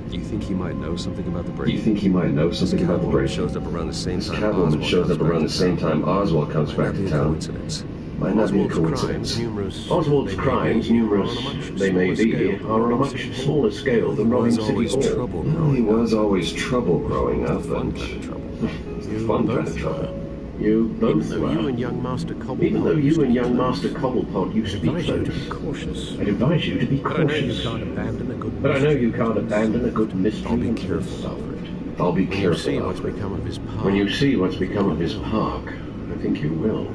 You think he might know something about the break? Shows up around the same time. Catwoman shows up around the same time Oswald comes back to town. Might not be a coincidence. Oswald's crimes, numerous they may be, are on a much smaller scale than robbing City Hall. Well, he was always trouble growing up, and fun kind of trouble. You both were. Even though you and young Master Cobblepot used to be close, I'd advise you to be cautious. But I know you can't abandon a good mystery. I'll be careful. I'll be careful. When you see what's become of his park. When you see what's become of his park, I think you will.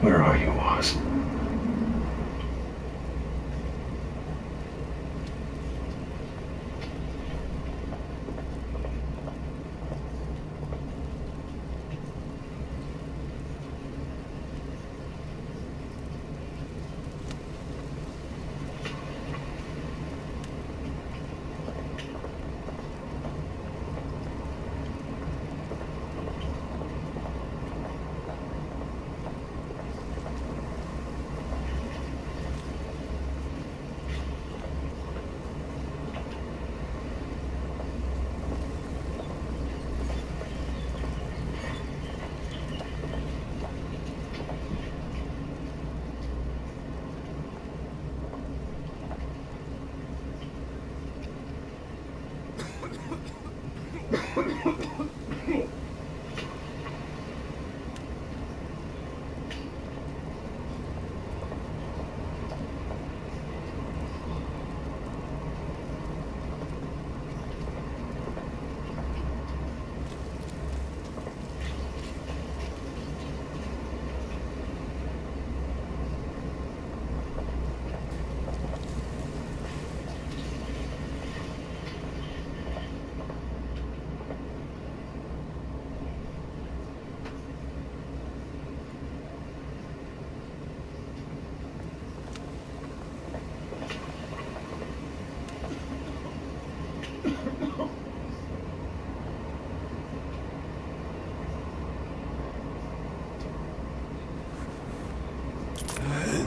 Where are you, Oz?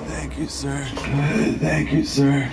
Thank you, sir. Thank you, sir.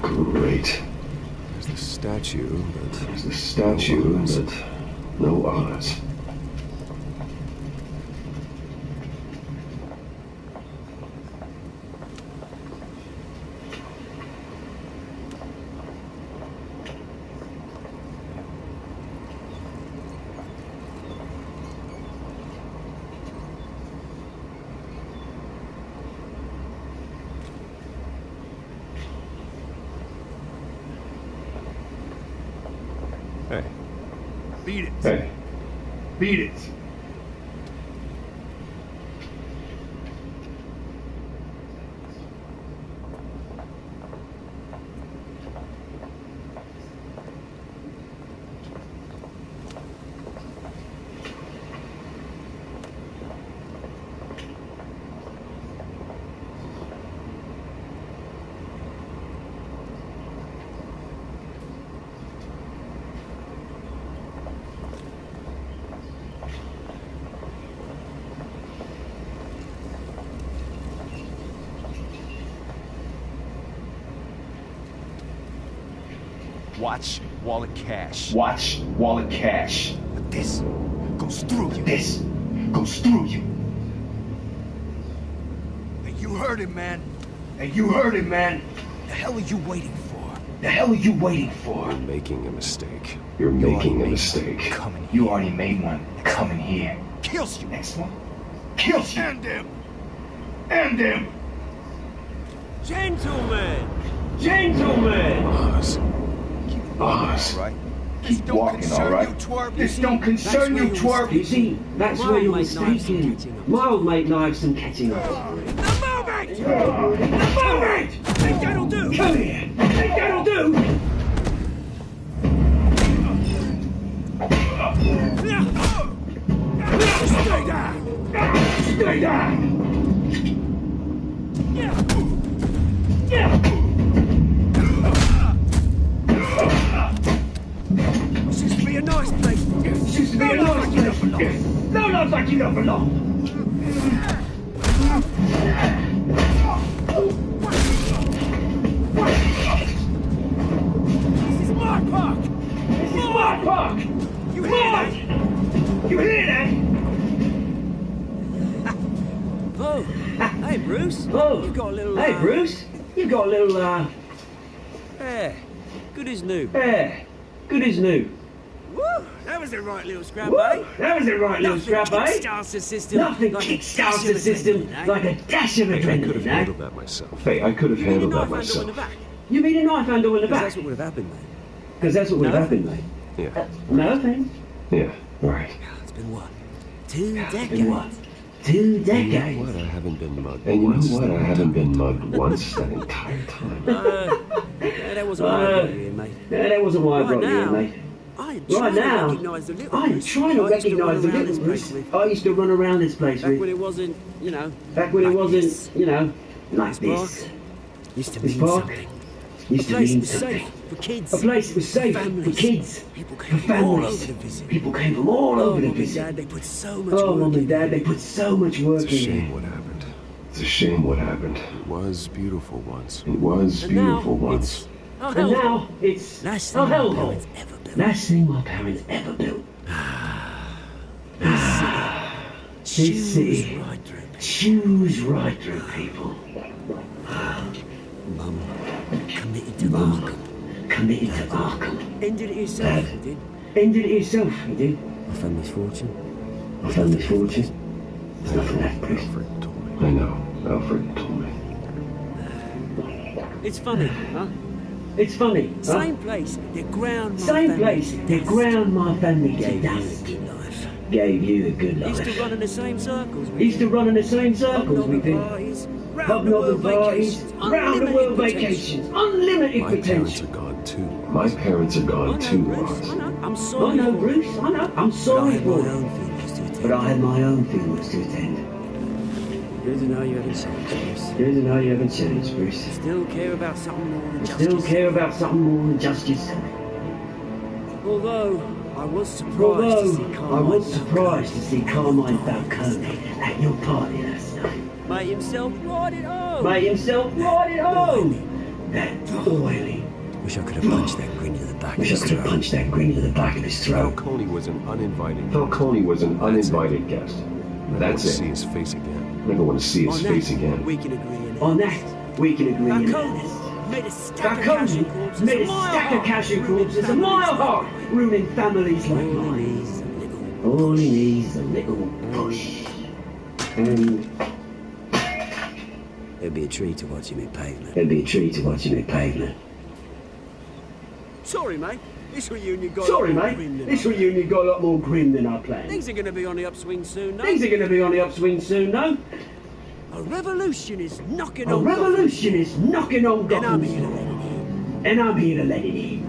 Great. There's the statue, but no Oz. Hey. Beat it. Hey. Beat it. Watch, wallet, cash. Watch, wallet, cash. But this goes through you. This goes through you. Hey, you heard him, man. Hey, you heard him, man. The hell are you waiting for? The hell are you waiting for? You're making a mistake. You're making a mistake. You already made one. Coming here. Kills you. Next one. Kills you. And him. And him. Gentlemen! Gentlemen! Boss. Right? Keep walking, all right? This don't concern you, twerp. You see, that's where you're mistaken. My old mate and I have some catching up. The moment! Think that'll do! Come here. Think that'll do! Stay down! Stay down! This used to be a nice place. This used to be a nice place. No love like you don't belong. This is my park! This is my park! You hear that? You hear that? Oh, hey Bruce. Oh, You've got a little. Hey Bruce, you've got a little. Yeah, good as new. Yeah, good as new. Woo! That was the right little scrap, Woo, eh? that was the right little scrap, eh? Kickstarts the system. Nothing like kickstarts the system like a dash of I could have adrenaline, eh? handled that myself. Hey, I could have handled that myself. You mean a knife handle in the back? That's what would have happened, mate. Because that's what would have happened, mate. Yeah. Nothing. Yeah, right. It's been what? 2 decades. Been what? 2 decades. And you know what? I haven't been mugged once that entire time. Yeah, that wasn't why I brought you here, mate. Yeah, that wasn't why I brought you here, mate. Right now, I am trying to recognise the little Bruce I used to run around this place with. Back when it wasn't, you know. Back when it wasn't, this. you know, like this. Used to mean something. Used to mean something. For kids. A place that was safe for kids. People For came from all over families. to visit. People came from all over to Mum and visit. Dad, they put so much Oh, work Mum in. and Dad, they put so much work It's a in shame there. what happened. It's a shame what happened. It was beautiful once. It was And now beautiful once. Oh, And now it's Last a thing my hellhole. parents ever built. Last thing my parents ever built. This city Right through. chews right through people. Mum committed to Arkham. Committed to Arkham. Ended it yourself, Dad. you did. Ended it yourself, you did. My family's fortune. My family's fortune. There's nothing left, Bruce. Alfred told me. I know. Alfred told me. It's funny, huh? It's funny, huh? Same place, they ground my Same family place, to they dust. ground my family to Gave you dust. the good life. Gave you the good Used to life. run in the same circles. Used to run in the same circles with him. Parties, round the world Hobnobbing parties, vacations, round the world unlimited vacations, unlimited My parents potential. are gone too. My parents are gone too, Bruce, Ross. I know, I'm I sorry. know, for it. Bruce, I know. I'm But I sorry had for my it. own feelings to attend. But I had my own funerals to attend. Good to know you haven't changed, Bruce. Good to know you haven't changed, Bruce. Still care about something more than You just still yourself. care about something more than just yourself. Although I was surprised to see Although I Carmine was surprised to see Carmine Falcone at your party last night. Made himself right at home. Made himself right at home. That oily. Wish I could have punched that grin to the back of Wish I his could have throat. punched that grin to the back of his throat. Falcone was an uninvited. Falcone was an uninvited guest. That's I it. see his face again. I never want to see his On face that, again. we can agree on On that, we can agree in Falcone earnest. made a stack of cashew Falcone corpses made a a mile stack of high, cashew ruining corpses a mile families high, ruining families like All he mine. needs is a little. All he needs is a little push. And It'd be a treat to watch him in pavement. it'd be a treat to watch him in pavement. Sorry, mate. This reunion got Sorry, a lot more mate. grim than This I- reunion got a lot more grim than I planned. Things are going to be on the upswing soon, no? Things are going to be on the upswing soon, no? A revolution is knocking A on revolution is knocking on And I'm Gotham's here to door. let it in. And I'm here to let it in.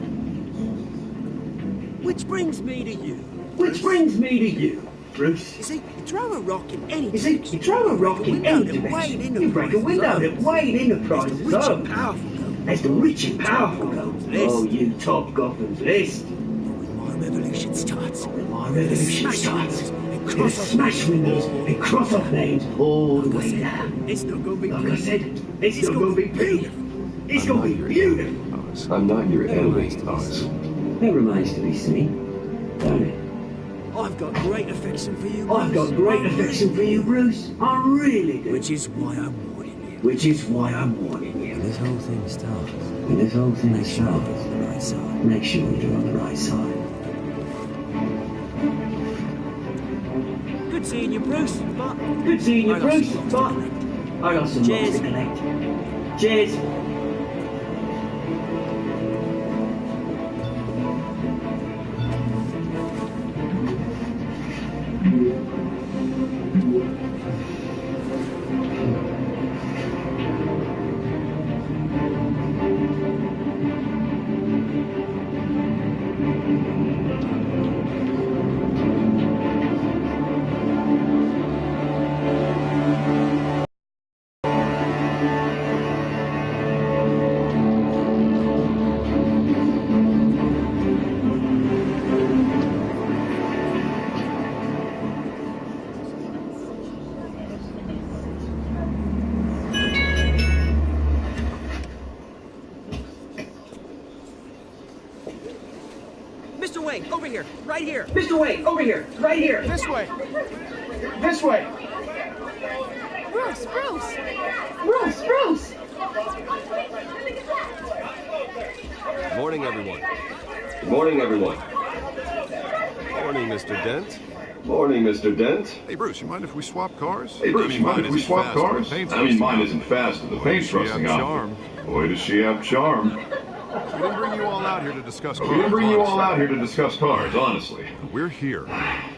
Which brings me to you. Which brings me to you, Bruce. You see, you throw a rock in any You see, you throw a rock in any direction. You break a window that way in the prize is rich and over. powerful go. As the rich and powerful go. List. Oh, you top Gotham's list. My revolution starts. My revolution starts. And Gonna cross off smash windows and cross off names all the way down. It's not going to be Like I pretty. said, it's not going to be pretty. It's going to be beautiful. Oz. I'm not your enemy, Oz. That remains to be seen, don't it? I've got great affection for you, Bruce. I've got great affection for you, Bruce. I really do. Which is why I'm warning you. Which is why I'm warning you. When this whole thing starts, When this whole thing make sure starts, you're on the right side. make sure you're on the right side. Good seeing you, Bruce. But Good seeing you, I got Bruce. some But lots to collect. I got some Cheers. lots to collect. Cheers. Mr. Wayne, over here. Right here. Mr. Wayne, over here. Right here. This way. This way. Bruce, Bruce! Bruce, Bruce! Good morning, everyone. Good morning, everyone. Morning, Mr. Dent. Morning, Mr. Dent. Hey, Bruce, you mind if we swap cars? Hey, Bruce, you mind if we swap cars? I mean, mine isn't fast, but the paint's rusting out. Charm. Boy, does she have charm. We didn't bring you all out here to discuss cars. We didn't bring you all out here to discuss cars, honestly. We're here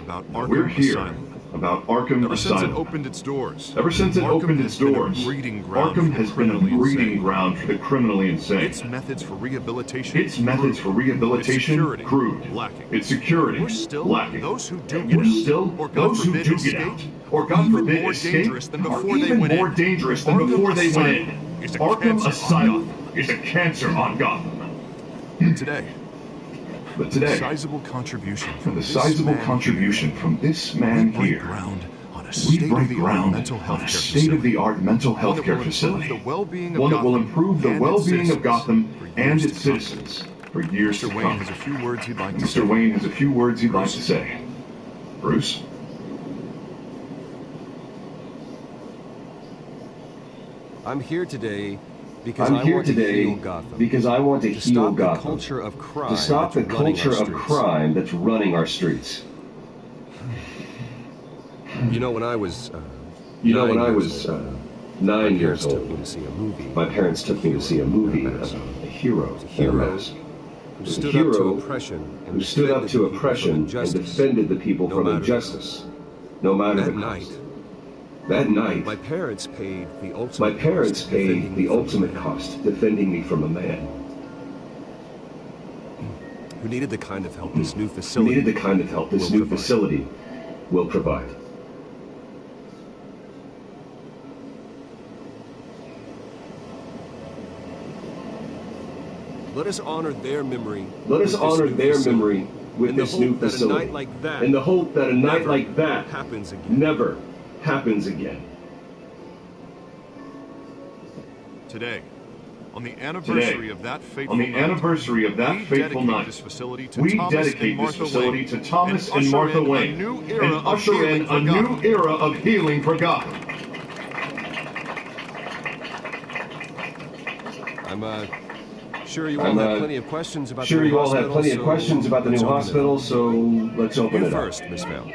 about Arkham We're here Asylum. about Arkham Ever since it Asylum. opened its doors. Ever since it Arkham opened has its been a doors, breeding ground Arkham for has the been a criminally breeding insane. ground for the criminally insane. Its methods for rehabilitation. Its methods for rehabilitation, Its security, crude. lacking. Its security, We're still lacking. those who do We're get out, still or God those who forbid, do escape, get out, or God even forbid more escape, dangerous than are before they even went more in. dangerous than Arkham before they went Asylum in. is a Arkham cancer on Asylum Gotham. is a cancer on Gotham. Today, But today, sizable contribution for from the this sizable man contribution from this man we break here, ground on a we break state-of-the-art ground mental on health a care state-of-the-art mental One health that care will facility. improve the well-being of One that will Gotham improve the and its well-being of citizens Gotham for and years its to come. citizens for years to Mr. Wayne come. has a few words he'd like to say. Mr. Wayne has a few words he'd like to say. Bruce? I'm here today because I'm I here want to today heal Gotham. because I want to heal stop the Gotham. culture of crime To stop the that's running our culture of streets. crime that's running our streets. You know, when I was 9 years took old, me to see a movie. my parents took me to see a movie, a hero, Heroes who stood up to oppression and who stood up to oppression and defended the people from injustice, no matter the cost. That night, my parents paid the ultimate my parents cost paid defending the me from ultimate a man cost defending me from a man who needed the kind of help this new who facility needed the kind of help this new facility will provide. Let us honor their memory. Let us honor their memory with in the this hope new that a facility. night like that in the hope that a night never like that happens again. never happens again. Today, on the anniversary of that fateful On the anniversary of that fateful night, we dedicate this facility to Thomas and Martha Wayne and usher in a new era of healing for Gotham. I'm sure you all have plenty of questions about the new you all hospital, have plenty of so questions about the new let's open it hospital, up. so let's open You it first, up. Miss Vale.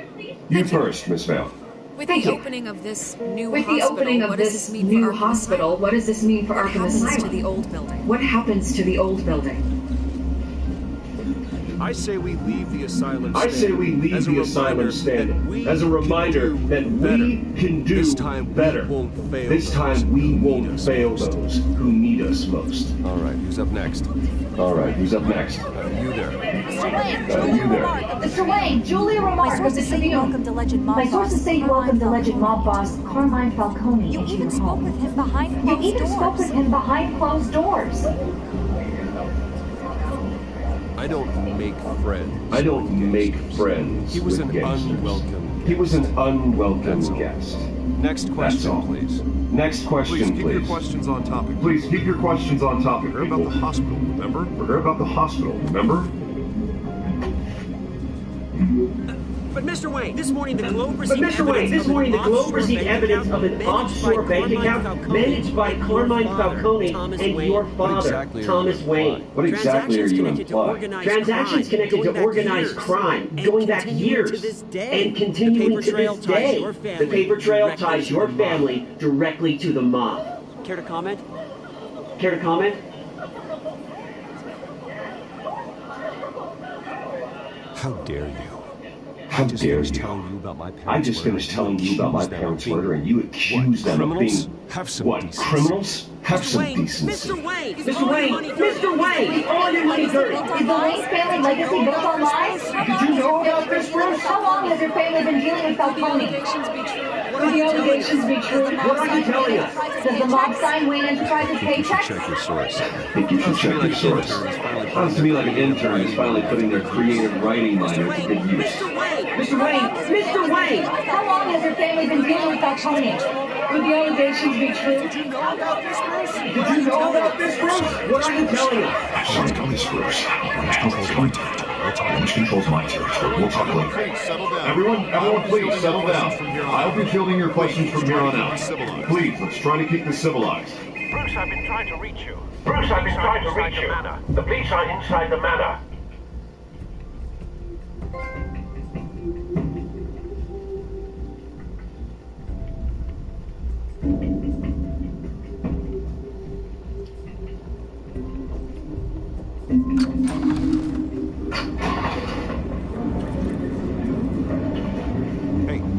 You first, Miss Vale. With Thank the you. opening of this new With hospital, the opening of what does this this mean new for Arkham hospital, Asylum? what does this mean for What Arkham happens Asylum? to the old building? What happens to the old building? I say we leave the asylum I say we standing leave as a the reminder asylum standing that we as a reminder can do that better. we can do This time better. we won't fail This those time we who need won't us fail most. those who need us most. All right, who's up next? All right, who's up next? You there. Mr. Wayne, You there. Mr. Wayne, Julia My Remark sources say you welcomed alleged mob My boss sources say you welcomed alleged mob boss Carmine Falcone You into even your spoke home. with him behind You closed even doors. spoke with him behind closed doors. I don't make friends. I don't make friends He was with an gangsters. unwelcome. He was an unwelcome That's all. guest. Next question, please. Next question, Please please. keep your questions on topic. Please keep your questions on topic, We're people. about the hospital, remember? We're here about the hospital, remember? But Mr. Wayne, this morning the Globe But Mr. Wayne, this morning the Globe received evidence of an offshore bank account managed by Carmine Falcone and your father, Thomas Wayne. What exactly are you implying? Transactions connected to organized crime, going back years, and continuing to this day. The paper trail ties your family directly to the mob. Care to comment? Care to comment? How dare you? How dare you? I just finished telling you about my parents' murder and you accuse them of being... Have some what, decency. criminals? Have some Wayne, decency. Mr. Wayne! Mr. Wayne! Mr. Wayne! All your money dirty! Is the Wayne family legacy built on lies? Did you know about this, Bruce? How long has your family been dealing with Falcone? Could the allegations be true? What are you telling us? Does the mob sign Wayne Enterprises paychecks? Check your source. I think you should check your source. Sounds to me like an intern is finally putting their creative writing minor to good use. Mr. Wayne! Mr. Wayne! How long has your family been dealing with Falcone? Could the allegations be true? Did you know about this, Bruce? What are you telling us? Sorry, call this Bruce. Damage controls my territory. We'll talk later. Everyone, please settle down. I'll be fielding your questions from here on out. Please, let's try to keep this civilized. Bruce, I've been trying to reach you. Bruce, I've been trying to reach you. The police are inside the manor.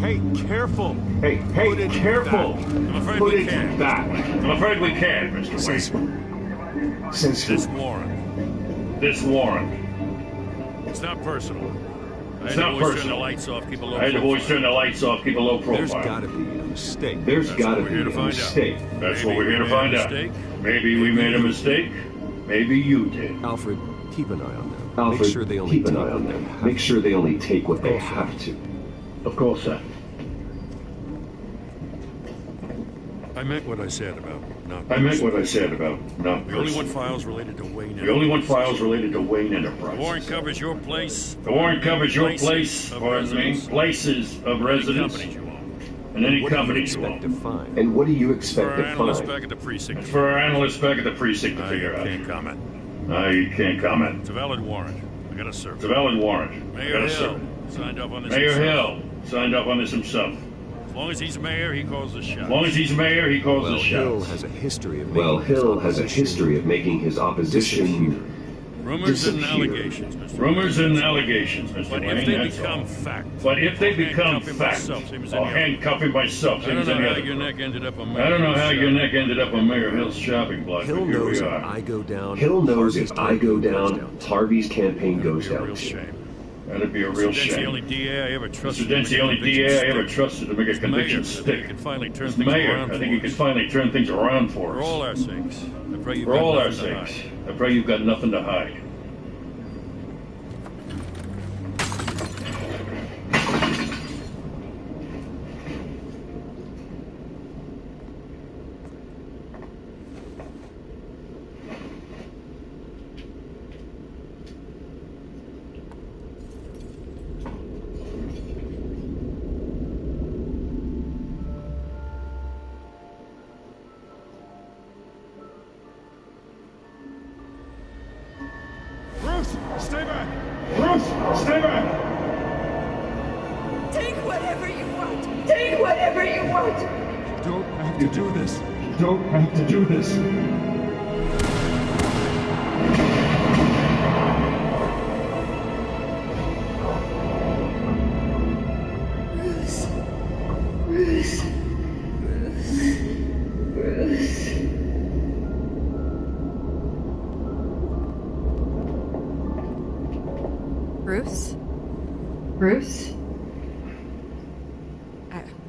Hey, careful! Hey, careful! I'm afraid Put we it can't. back. I'm afraid we can't, Mr. Wayne. Since This warrant. This warrant. It's not personal. It's not Turn the personal. lights off, keep a low I had to always profile. turn the lights off, keep a low profile. There's gotta be a mistake. There's That's gotta what be we're here to a find out. mistake. That's Maybe what we're here to we made a find out. mistake. Maybe we made a mistake. Maybe you did. Alfred, keep an eye on them. Alfred, Make sure they only keep an take eye on what them. they have Make sure they only take what they Of course, have to. Of course, sir. I meant what I said about not I meant what I said about not We only want personal. files related to Wayne We only want Enterprises. files related to Wayne The Enterprises. warrant covers your place. The warrant covers your place, Places of pardon me, residence. places of Any residence, companies you own. and any What do you companies you expect own. to find? And what do you For expect our to analysts find? back at the precinct. It's for our analysts back at the precinct to I figure out. can't comment. I can't comment. It's a valid warrant. I gotta serve It's a it. valid warrant. Mayor Gotta Hill serve it. signed off on this Mayor himself. Hill signed up on this himself. As long as he's mayor, he calls the shots. As long as he's mayor, he calls Well, the Hill shots. has a history of Well, making his Hill has a opposition history of making his opposition Rumors and disappear. allegations, Mr. Rumors and allegations, Mr. But Wayne, if they that's become all. fact, But if they I'll become handcuff him fact, myself, same as I'll any other. handcuff him myself, I same don't as know any how other. your neck ended up on I don't know how Mayor's your shop. neck ended up on Mayor Hill's shopping block, Hill but here knows we if are. I go down. Hill knows Harvey's if I go campaign goes down, Harvey's campaign goes It'd be a down real too. shame. That'd be a real Mr. Dent's the shame. only DA I ever trusted. Mr. Dent's the only DA I ever trusted to make a As conviction mayor, I think he stick. can finally turn As things mayor, around I for think he us. can finally turn things around for For us. all our sakes, I pray you've For got all our nothing to hide. sakes, I pray you've got nothing to hide. Bruce, stay back! Bruce, stay back! Take whatever you want. Take whatever you want. You don't have to do this. You don't have to do this. Bruce. Bruce. Bruce. Bruce? Bruce?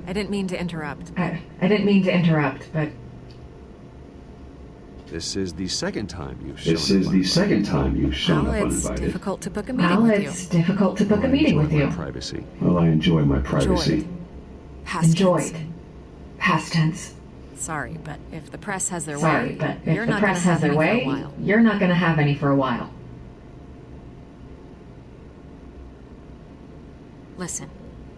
I didn't mean to interrupt. I didn't mean to interrupt, but This is the second time you've shown This is the second time you've shown Well, up it's uninvited. difficult to book a meeting well, with you. it's difficult to book I a meeting enjoy with my you. privacy. Well, I enjoy my privacy. Haskins. Enjoyed. Past tense. Sorry, but if the press has their Sorry, way, but if you're the not press gonna has have their any for a way, while. you're not gonna have any for a while. Listen,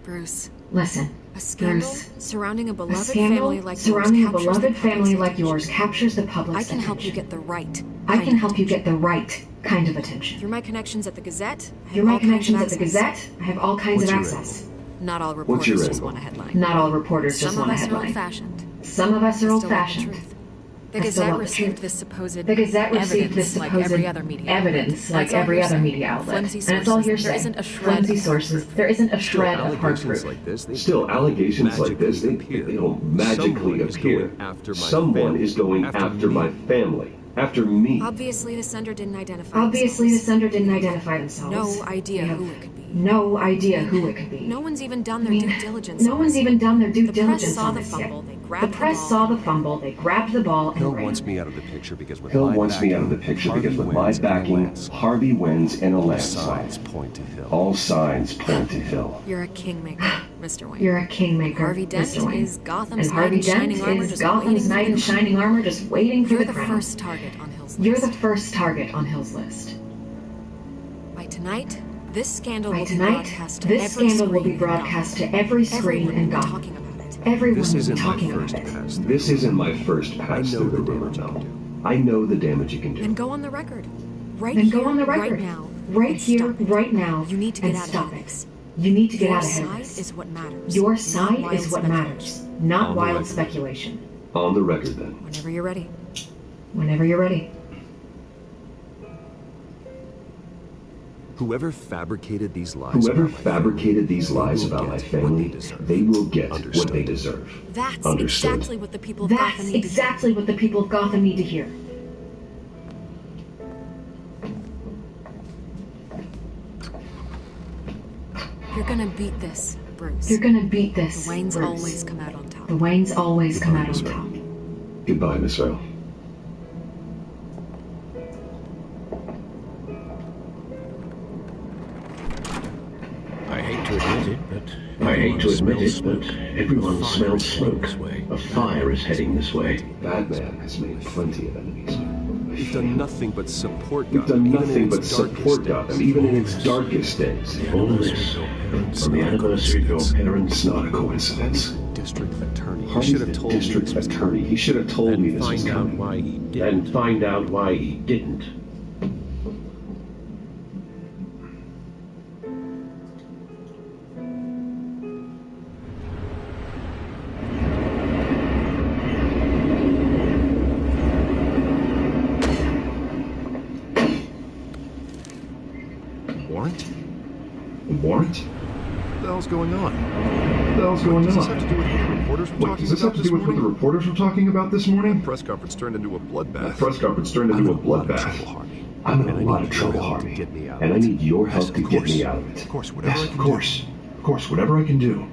Bruce. Listen, A scandal Bruce. surrounding a A beloved scandal family like surrounding a yours captures the beloved family public's like attention. yours captures the public's I can help you attention. get the right. I can help you get the right kind of attention. Through my connections at the Gazette, I have Through my all kinds of connections at the access. Gazette, I have all kinds of access. Not all What's your reporters just angle? want a headline. Not all reporters just want a Some of us are headline. old-fashioned. Some of us are I still want the old-fashioned. truth. The I still Gazette want the received truth. this supposed The Gazette received evidence this like supposed every other media evidence outlet. like That's all every other hearsay. media outlet. Flimsy And it's all sources. There hearsay. isn't a shred Flimsy of sources. There isn't a shred of hard proof. Still, allegations like this, they don't magically appear. Someone is going after my family. After me. Obviously, the sender didn't identify Obviously, the themselves. sender didn't identify themselves. No idea They have who it could be. No idea who it could be. No one's even done their I mean, due diligence. No on one's this. even done their due The press diligence saw on the this yet. fumble. They The grabbed press ball. saw the fumble. They grabbed the ball and Hill ran. wants me out of the picture because with Hill my wants me out of the backing, picture because with my Harvey wins in a backing, landslide. Harvey wins in a All landslide. signs point to Hill. All signs point to Hill. You're a kingmaker, Mr. Wayne. You're a kingmaker, Harvey Dent Mr. Wayne. is Gotham's And Harvey knight in Dent shining armor is just Gotham's waiting knight in for the shining armor just waiting for You're the the crown. first target on Hill's list. You're the first target on Hill's list. By tonight, this scandal By will be tonight, broadcast to this every scandal will be screen in broadcast Gotham. to every screen Everyone in will be Gotham. talking about it. Everyone This will be isn't my talking first about it. pass. This isn't my first pass know through the the river damage you mill. can I know the damage you can do. Then go on the record. Right Then here, go on the record. right now. Right and here, stop it. right now. You need to and get out stop of it. this. You need to get Your out ahead of side this. is what matters. Your not side wild is what speculation. matters, not On the wild record. speculation. On the record then. Whenever you're ready. Whenever you're ready. Whoever fabricated these lies Whoever about my fabricated these family lies will about get my what family, deserve. they will get what Understood. they deserve. That's Understood. exactly what the people of That's Gotham need to hear. exactly what the people of Gotham need to hear. You're gonna beat this, Bruce. You're gonna beat this, The Waynes Bruce. always come out on top. The Waynes always come out on Miss top. Vale. Goodbye, Miss Vale. I hate to admit it, but everyone smells smoke. A fire is heading this way. Batman has made plenty of enemies. We've done nothing but support We've Gotham, done even nothing in but its support darkest Gotham, days. even in its darkest days. All this from the anniversary of your parents. It's not a coincidence. District attorney. He Harvey's should the have told me district this was attorney. He should have told me this was Find out coming. why he didn't. And find out why he didn't. Warrant? A warrant? What the hell's going on? What the hell's going Does on? this have to do with what the reporters were Wait, talking does this about have to do with what the morning? reporters were talking about this morning? Press conference turned into a The bloodbath. press conference turned into a bloodbath. I'm in a lot of trouble, Harvey. And I need your help to get me out of it. Of course, whatever Yes, I of can course. Of course, whatever I can do. do.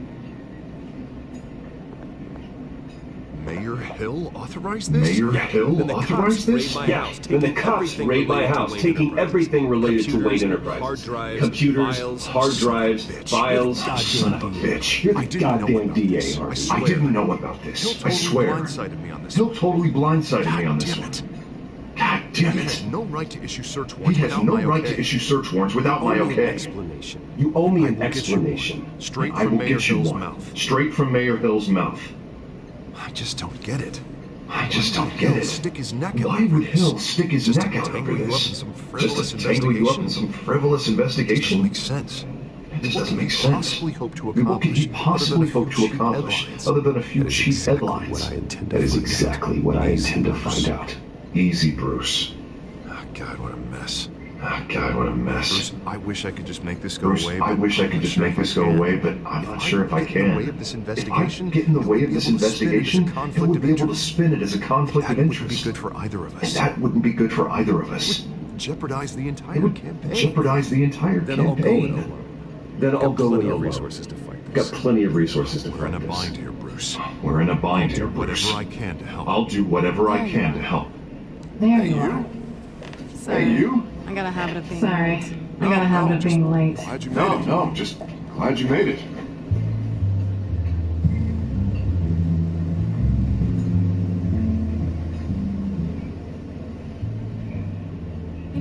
Mayor Hill authorized this? Mayor Hill Then the authorized cops this? raid my Yeah, house, then the taking cops everything raid my related to house, Wayne taking Enterprises. everything related to Computers, Wayne Enterprises. hard drives, Computers, files, hard drives, bitch. files. You're the Son of a bitch. You're I the didn't know goddamn about DA, this. I Harvey. I swear. didn't know about Hill this. I totally swear. blindsided me on this. Hill totally blindsided me on this Damn one. it. God damn He it. has no right to issue search He warrants has without no my right okay. to issue search warrants without my Only an okay. explanation. You owe me I an will get you one. explanation. Straight I from will Mayor get you Hill's one. mouth. Straight from Mayor Hill's mouth. I just don't get it. I just don't Hill get it. stick his neck out Why over would this? Hill stick his Just to neck out tangle over you up in this? some Just frivolous to tangle you up in investigation? some frivolous It investigation? doesn't make sense. It just doesn't What make could he sense. possibly hope to What could accomplish he possibly other than a hope few to cheap accomplish headlines? other than a few That is cheap exactly headlines? what I intend to That is find out. exactly what I Easy, intend to Bruce. find out. Easy, Bruce. Ah, God, what a mess. Ah, God, what a mess. Bruce, I wish I could just make this go Bruce, away. I but wish I I'm could not just sure make if I this go can. away, but I'm not sure if I get in the can. way of this If I investigation, get in the it way would of be this able to spin it as a investigation, it conflict would of be able to interest. spin it as a conflict That of wouldn't be interest. good for either of And us. that wouldn't be good for either of us. Jeopardize the It entire would campaign. jeopardize the entire Then I'll go it campaign. alone. Then I'll Got go it plenty of alone. resources to fight Got this. plenty of resources to We're in fight a this. bind here, Bruce. We're in a bind I'll here, do whatever Bruce. I can to help. I'll do whatever I can to help. There you are. Hey, you? I got a habit of being Sorry. late. I got a habit of being late. Glad you made No, it. no, just glad you made it.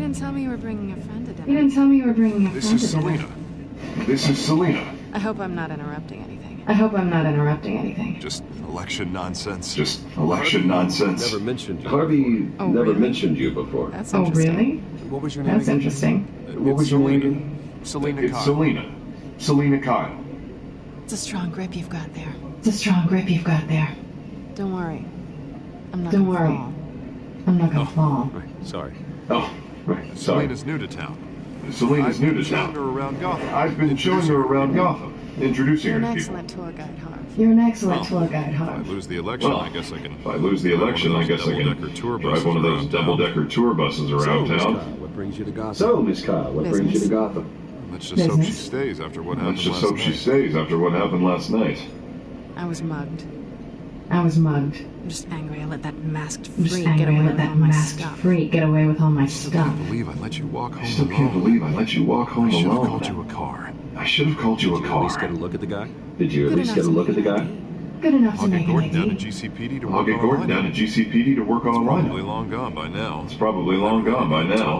didn't tell me you were bringing a friend to dinner. You didn't tell me you were bringing a friend This is to dinner. Selena. This is Selena. I hope I'm not interrupting anything. I hope I'm not interrupting anything. Just election nonsense. Just election nonsense. Never mentioned you. Harvey Oh, never really? mentioned you before. That's Oh, interesting. really? What was your name That's again? interesting. What was your name Selena. again? Selena It's Kyle. Selena. Selena Kyle. It's a strong grip you've got there. It's a strong grip you've got there. Don't worry. I'm not Don't gonna worry. fall. I'm not gonna fall. Right, sorry. Oh, right. Sorry. Selena's new to town. Selena's new to Showing her town. around Gotham. I've been showing her around Gotham, introducing You're her an to people. excellent tour guide, Harv. You're an excellent tour guide, If I Harv. lose the election, Well, I guess I can. If I lose the election, I guess I can drive one of those double-decker tour buses around Miss town. Kyle, what brings you to Gotham? So, Miss Kyle, what brings you to Gotham? Let's just hope she Business. stays after what happened Let's just last hope she night. stays after what happened last night. I was mugged. I was mugged. I'm just angry I let that masked I'm just freak get angry I away let with that all my masked stuff. freak get away with all my I still stuff. can't believe I let you walk I home still alone. can't believe I let you walk home I should have alone. called you a car. I should have called you a Did you at least car. get a look at the guy? Did you at Good least enough get a to look at make the an guy? ID. Good enough I'll to get make an Gordon down to ID. GCPD to I'll work get on Gordon a down to lineup. GCPD to work on a Probably lineup. long gone by now. It's probably long gone by now.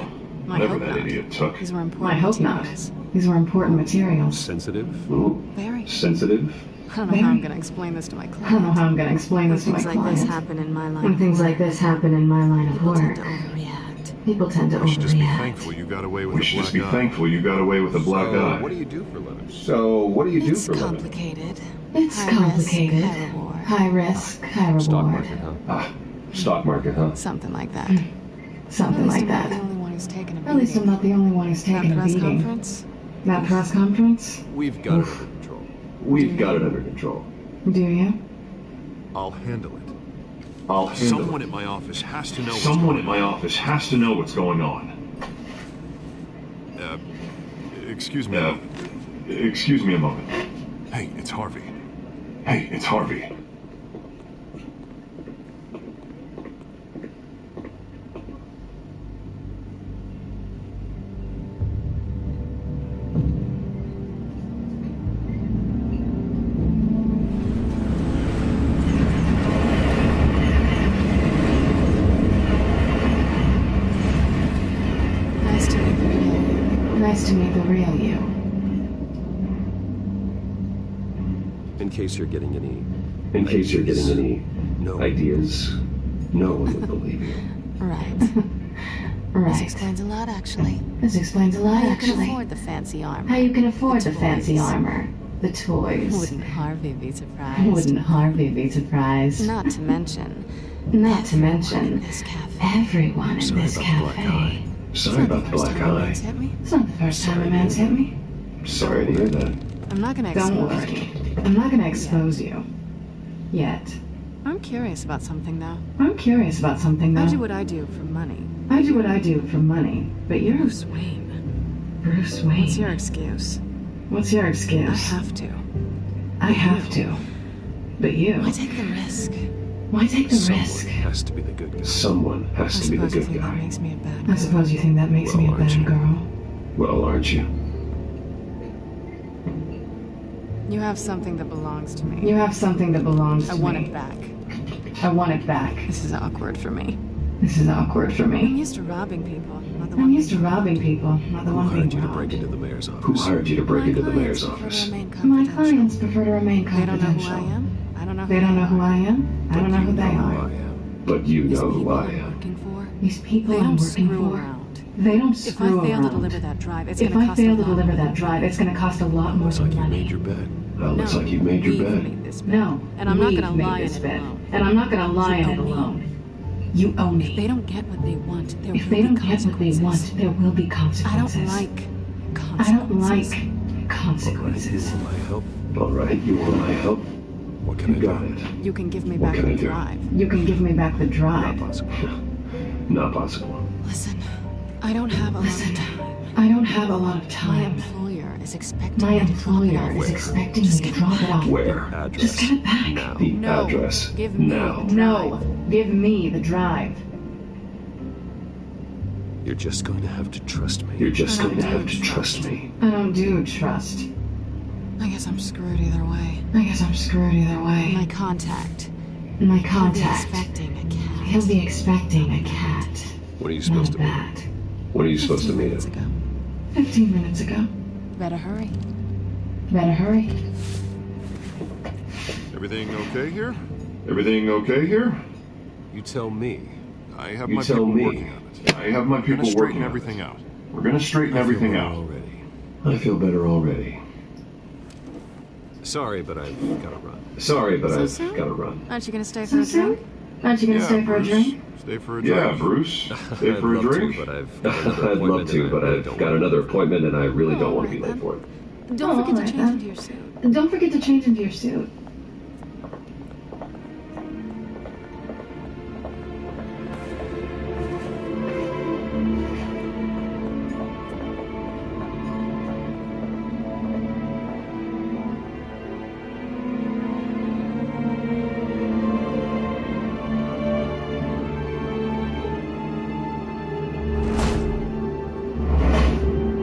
I Whatever hope that not. idiot took. These were I important hope not. materials. These were important materials. Sensitive? Ooh, Very. sensitive? I don't know how I'm going to explain this to my I don't know client. how I'm going to explain When this to my things like this client. happen in my line When of things work, like this happen in my line of people tend work, to overreact. people tend to We should just be overreact. thankful you got away with We a should black just be eye. thankful you got away with a black So, eye. what do you do for a living? So, what do you do It's for a living? complicated. It's High complicated. Risk, high reward. High risk, high Stock reward. market, huh? Ah, stock market, huh? Something like that. Something At least like I'm not that. the only one who's taken a At least I'm beating. not the only one who's That taken a press beating. conference? That press conference? We've got it under control. We've got it under control. Do you? I'll handle it. I'll handle Someone it. at my office has to know what's Someone going at my office has to know what's going on. on. Excuse me. Excuse me a moment. Hey, it's Harvey. Hey, it's Harvey. Nice to meet the real you. Nice to meet the real you. In case you're getting any... In case you're getting any No. ideas, no one would believe you. Right. This Right. explains a lot, actually. This explains a lot, How you can actually. afford the fancy armor. How you can afford the fancy toys. armor. The toys. Wouldn't Harvey be surprised? Wouldn't Harvey be surprised? Not to mention, Not to everyone mention, in this cafe. everyone in Sorry this about the black cafe. eye. Sorry about the black eye. Hit me? It's not the first time a man's hit me. Sorry to hear that. I'm not gonna Don't expose worry. you. I'm not gonna expose you. Yet. I'm curious about something, though. I'm curious about something, though. I do what I do for money. I do what I do for money. But you're Bruce Wayne. Bruce Wayne. What's your excuse? What's your I excuse? have to. I have to. But you. Why take the risk? Why take the Someone risk? has to be the good guy. Someone I has to be the suppose you good think that guy. makes me a bad I girl. suppose you think that makes me a Well, aren't bad you? girl. Well, aren't you? You have something that belongs to me. You have something that belongs to I me. want it back. I want it back. This is awkward for me. This is awkward for I'm me. used to robbing people, not the I'm one used to being robbing people, not the Who one hired being you to break robbed. into the mayor's office? Who hired you to break My into the clients mayor's prefer to office? remain My confidential. clients prefer to remain They don't know who confidential. I am. I don't know who They don't know they who are. I am. I don't know who they I are. am. But you These know who people I I'm am. working for, These people they I'm don't working screw for, around. they don't If screw I fail around. to deliver that drive, it's If gonna I cost a fail to lot deliver more. that drive, it's going to cost a lot more Looks like you money. made your bed. Well, looks like you've made your We've bed. made this bed. No, And I'm not we've gonna made lie in this it bed. alone. And I'm not going to lie You in it owe me. alone. You owe If they me. don't get what they want, there If will they be don't get what they consequences. want, there will be I consequences. don't like I don't consequences. like consequences. My help? All right, you want my help? What can You I got do? it. You can give me What back can I the do? drive. You can give me back the Not drive. possible. Not possible. Listen, I don't have a lot Listen, of time. I don't have a lot of My time. employer is expecting My me to drop it employer off. is expecting me Just to get it drop it back. off. Where? Address. Just get it back. Now. The No, address. give me now. the No, give me the drive. You're just going to have to trust me. You're just I going to don't have do to trust me. I don't do trust. I guess I'm screwed either way. I guess I'm screwed either way. My contact. My He'll be contact. expecting a cat. He'll be expecting a cat. What are you Not supposed a to be? bat. When are you supposed to meet him? 15 minutes ago. Better hurry. Better hurry. Everything okay here? Everything okay here? You tell me. I have You my tell people me. working on it. I have my We're gonna people straighten working on everything it. out. We're gonna straighten everything out. Already. I feel better already. Sorry, but I've got to run. Sorry, but So I've soon? got to run. Aren't you gonna stay for So a drink? soon? Aren't you gonna stay for a Bruce. drink? Stay for a drink. Yeah, Bruce. Stay for a I'd love drink? to, but I've got another I'd love appointment to, and but I really I've don't got want another appointment and I really don't Oh, want to be alright late for it. Don't forget to alright change then. into your suit. And don't forget to change into your suit.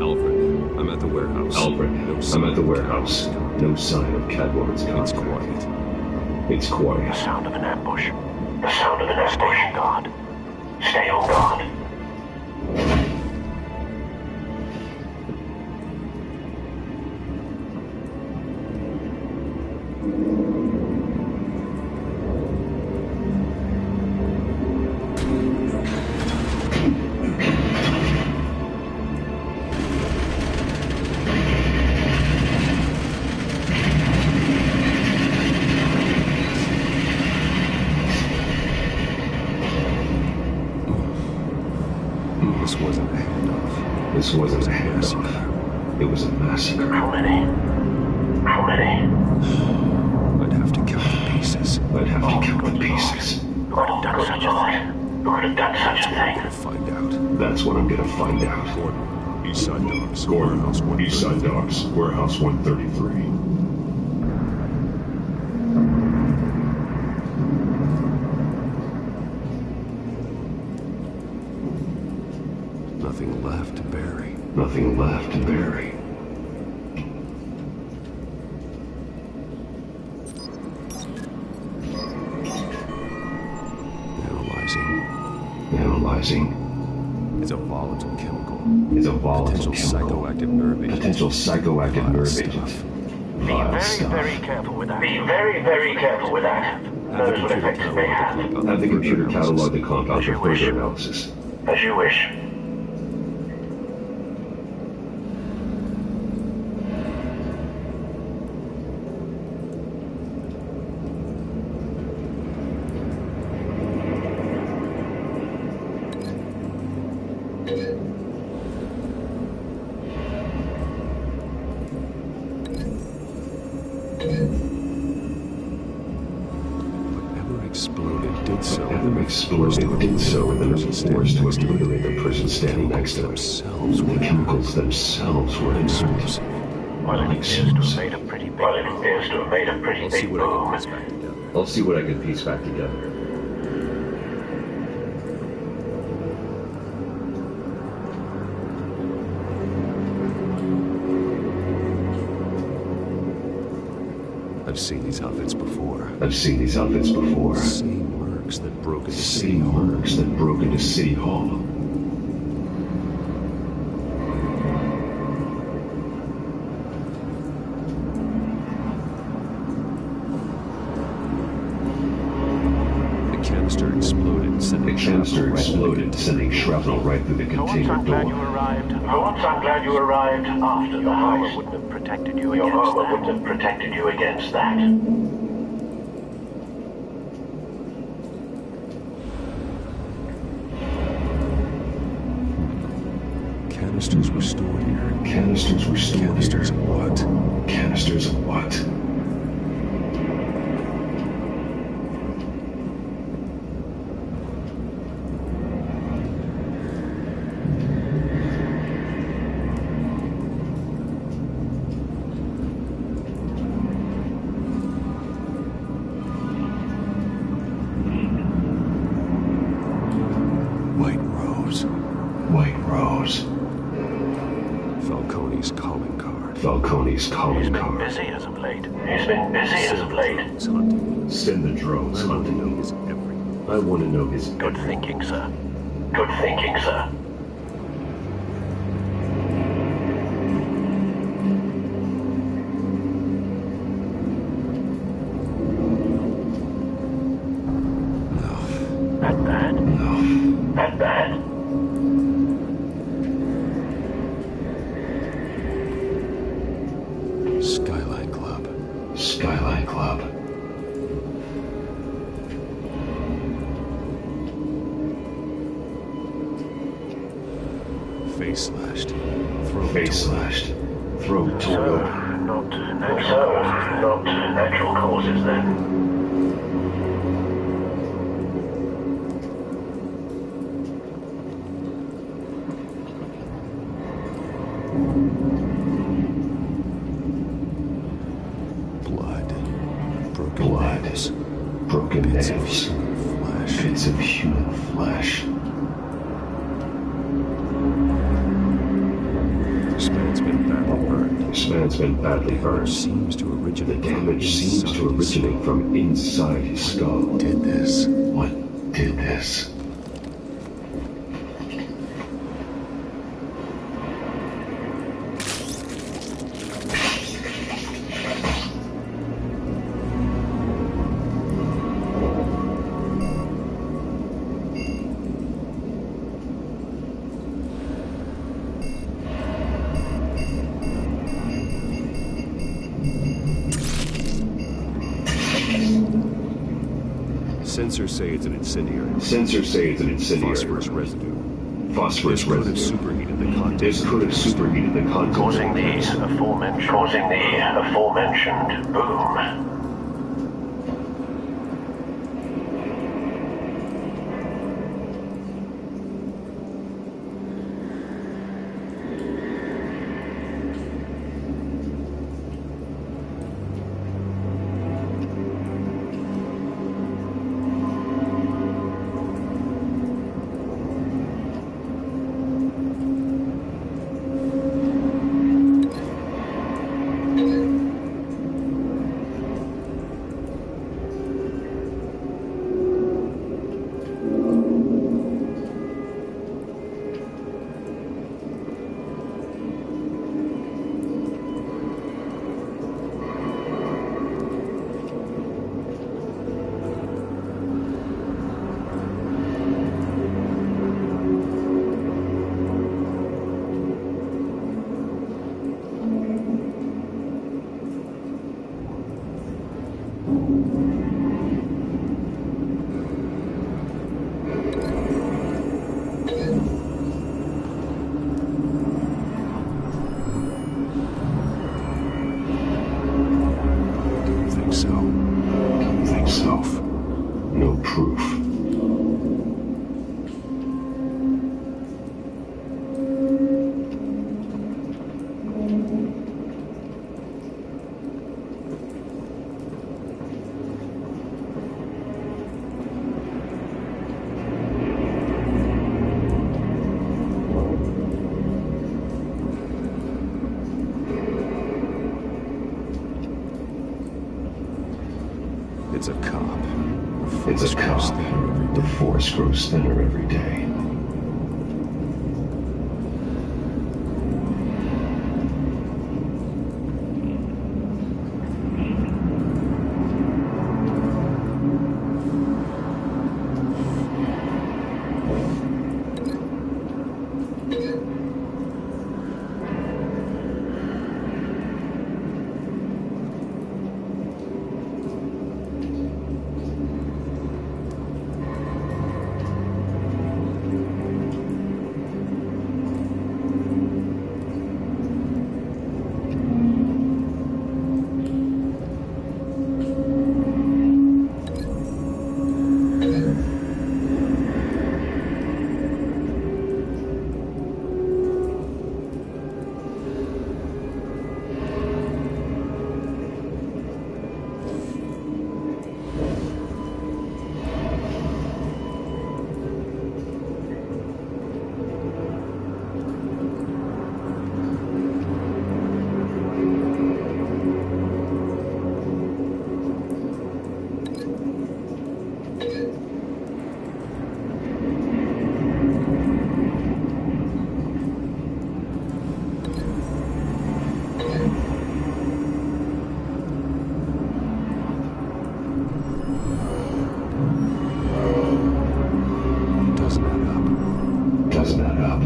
Alfred, I'm at the warehouse. Alfred, I'm at the warehouse. No sign of Catwoman's It's contact. quiet. It's quiet. The sound of an ambush. The sound of an ambush. Stay on guard. Stay on guard. This wasn't a handoff. This wasn't a handoff. It was a massacre. How many? How many? I'd have to count the pieces. I'd have to count the pieces. Who could have done such a thing? Who could have done such a I'm thing? gonna find out. That's what I'm gonna find out. Gordon, Eastside Docks. Gordon, Warehouse 133. Eastside Docks, Warehouse 133. Nothing left to bury. Nothing left to bury. Analyzing. It's a volatile chemical. It's a volatile Potential chemical. psychoactive nerve agent. Potential psychoactive Vile nerve stuff. agent. Be Vile very, stuff. very careful with that. Be very, very careful with that. Knows what effects it may have. Have the computer catalog the compound As for you wish. further analysis. As you wish. Whatever exploded did so. Whatever exploded did so in the force to obliterate the person standing next to them. Themselves were The chemicals themselves were inert. Well, it appears to have made a pretty big I'll see what I can boom. piece back together. I'll see what I can piece back together. I've seen these outfits before. I've seen these outfits before. Same mercs that broke into City Same Hall. mercs that broke into City Hall. The canister exploded, sending The canister exploded, sending shrapnel right through the For once, container I'm glad you door. arrived. For once, I'm glad you arrived after the heist. Wouldn't have protected you against that. Your armor wouldn't have protected you against that. Canisters were stored here. Canisters were stored Canisters here. of what? Canisters of what? White Rose. White Rose. Falcone's calling card. Falcone's He's calling been card. busy as of late. He's been busy as of late. It's hunting. Send the drones hunting His him. every. I want to know his Good thinking, sir. Good thinking, sir. That bad? No. That bad? Skyline Club. Skyline Club. Face slashed. Throat Face slashed. Throat torn open. Not natural causes then. Broken nails. Bits of human flesh. This man's been badly burned. This man's been badly burned. The damage seems to originate from inside his skull. What did this? What did this? Sensors say it's an incendiary. Sensors say it's an incendiary. Phosphorus residue. Phosphorus This could residue. have superheated the contents. This could have superheated the contents. Causing the aforementioned boom. No proof. It's a cop. It's a cop. The force grows thinner every day. up.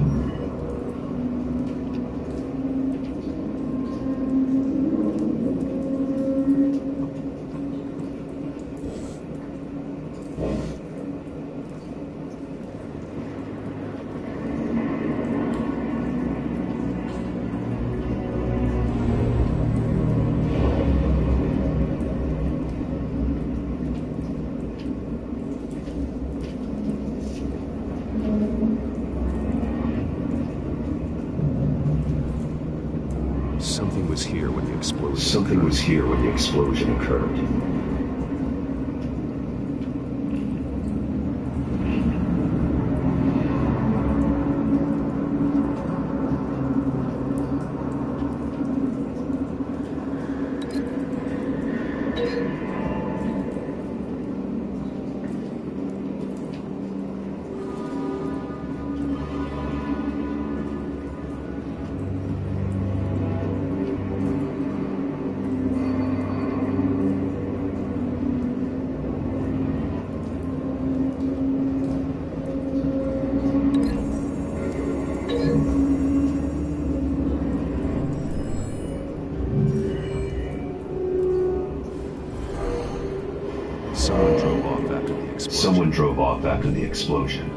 Something was here when the explosion Something was here when the explosion occurred. Someone drove off after the explosion.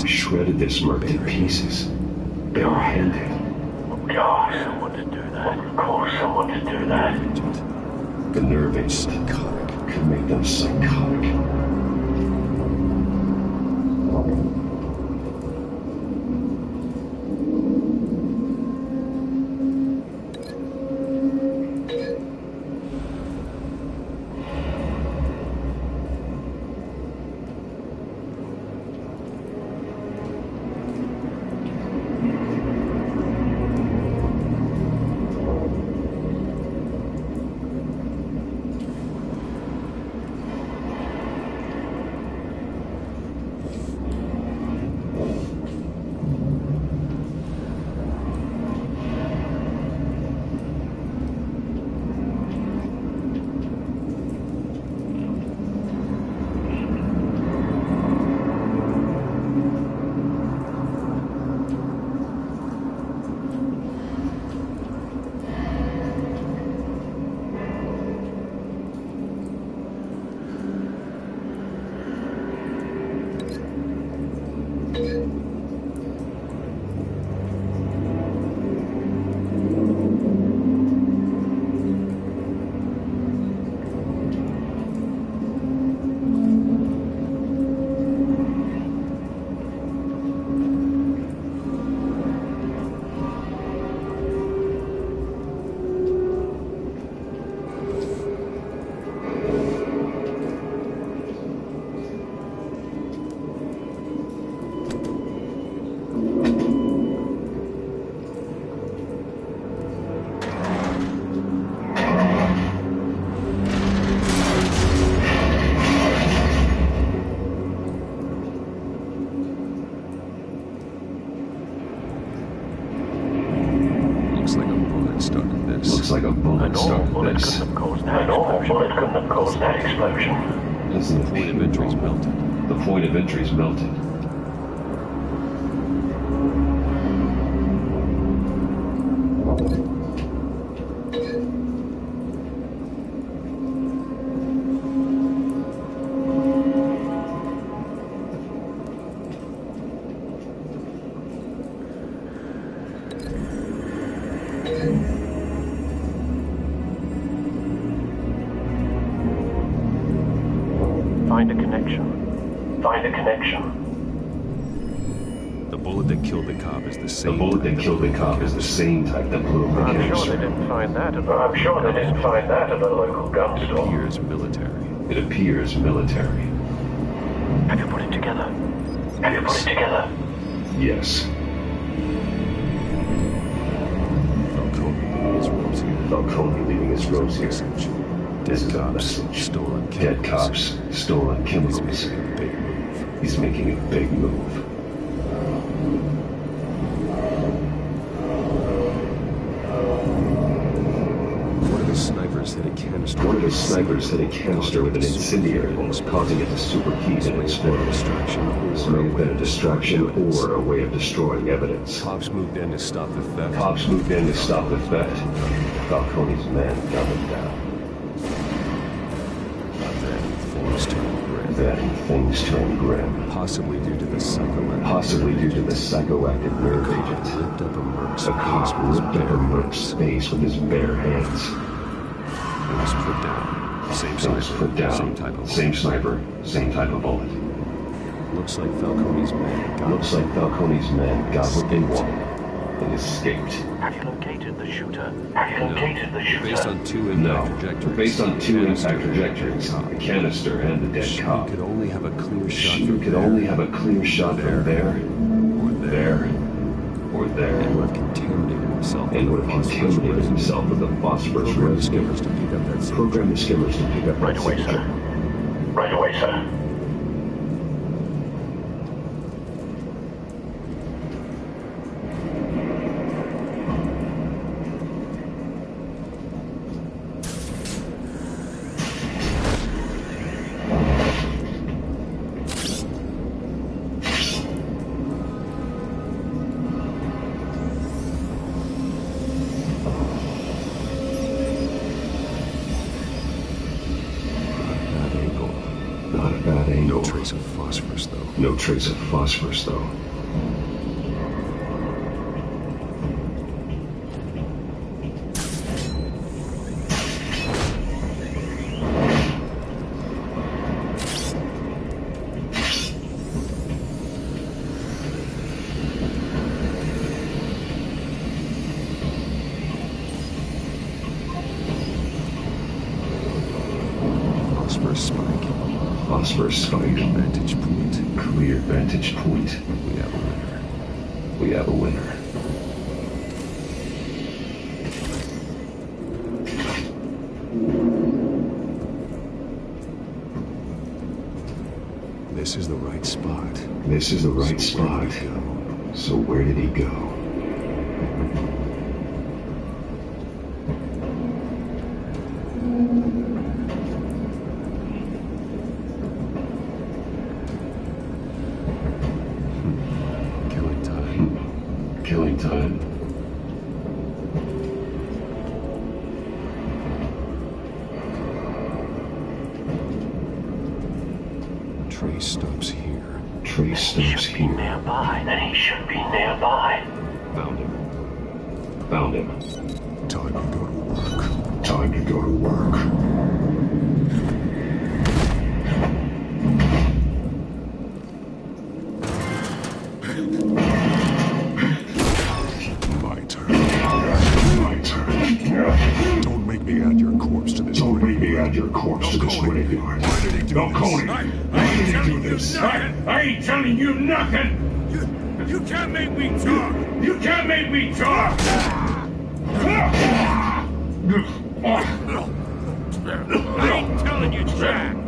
Shredded this merc to pieces. Barehanded. God, someone to do that. Of course, someone to do that. The nerve agent could make them psychotic. The point of entry's melted. The point of entry's melted. Find a connection. Find a connection. The bullet that killed the cop is the same. The bullet that killed the cop is the same type that blew up the I'm canister. sure they didn't find that at a local gun store. It appears military. It appears military. Have you put it together? Have you put it together? Yes. Falcone leaving his robes here. Dead cops, stolen chemicals. Dead cops, stolen chemicals. He's making a big move. One of the snipers hit a canister. One of the snipers hit a canister with an incendiary bomb, causing it to superheat and explode. This may have been a distraction or a way of destroying evidence. Cops moved in to stop the theft. Cops moved in to stop the theft. Falcone's men got them down. Then things turned grim. Possibly due to the psychoactive. Possibly due to the psychoactive nerve agent. A cop ripped up a merc's face with his bare hands. It was put down. Same sniper. Same type of same sniper. Same type of bullet. Looks like Falcone's men got what they wanted and escaped. Have you located the shooter? Have you located the shooter? Based on two impact trajectories. Based on two impact trajectories, the canister and the dead cop. You could only have a clear shot. You could only have a clear shot from there, or there. And would have contaminated himself. With the phosphorus residue. Program the skimmers to pick up that signature. Right away, sir. No trace of phosphorus, though. Phosphorus spike. Vantage point. Clear vantage point. We have a winner. This is the right spot. So where did he go? Killing time. Trace stops here. Trace stops here. Nearby. Then he should be nearby. Found him. Time to go to work. Don't make me add your corpse to this graveyard. Why did he do this? I ain't telling you nothing. I ain't telling you nothing. You can't make me talk.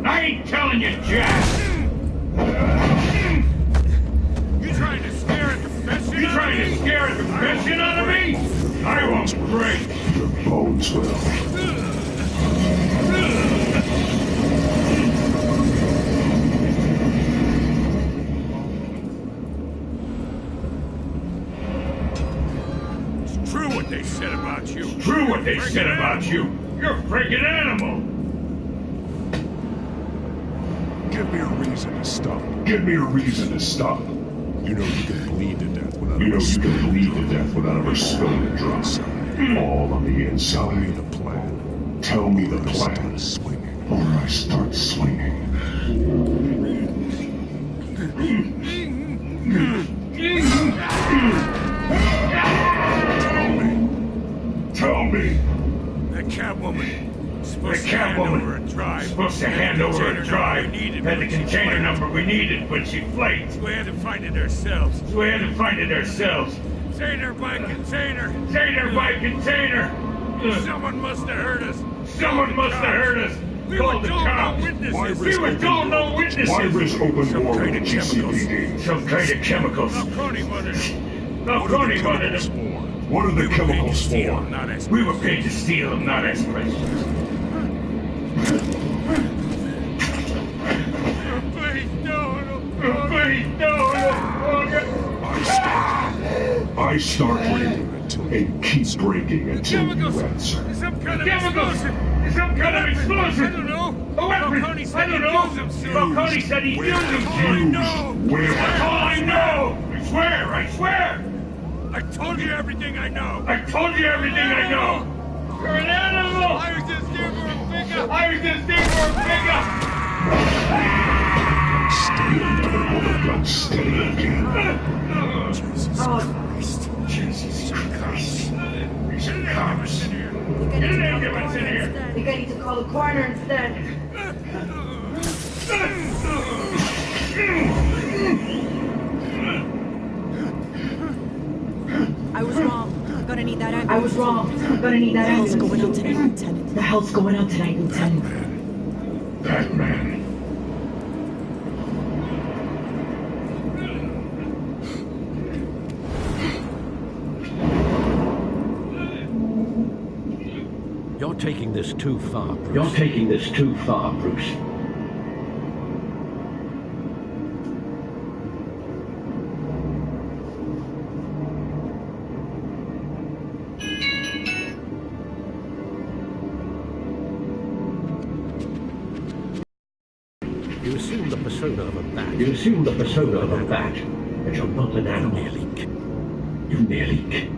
I ain't telling you jack. You trying to scare a confession out of me? I won't break. Your bones will. It's true what they said about you. You're a freaking animal. Give me a reason to stop. You know you can bleed to death without ever spilling a drop. All on the inside. Tell me the plan. Or I start swinging. Tell me. The Catwoman supposed to hand over a drive. Had the container number we needed, but she flaked. So we had to find it ourselves. Container by container. Someone must have heard us. Someone must have heard us. Call the cops. We were told no witnesses. Virus open Some war kind with of chemicals. GCPD. Some kind of chemicals. Falcone wanted them. What are the chemicals for? We were paid to steal them, not ask questions. Please, no. Please, no. I start breaking and keep breaking until you answer. Some kind of explosion. Some kind of explosion. I don't know. A weapon. I don't know. Falcone said he used them. Where? That's all I know. I swear. I told you everything I know. You're an animal. I was just here for a pickup. Steady, another gun steady again. Jesus Christ. Get an ambulance in here. I think I need to call the coroner instead. I was wrong. I'm gonna need that ambulance. I was wrong. I'm gonna need that ambulance. What's going on tonight, Lieutenant? The hell's going on tonight, Lieutenant? That man. You're taking this too far, Bruce. You're taking this too far, Bruce. You assume the persona of a bat. You assume the persona of a bat, but you're not an animal. You nearly.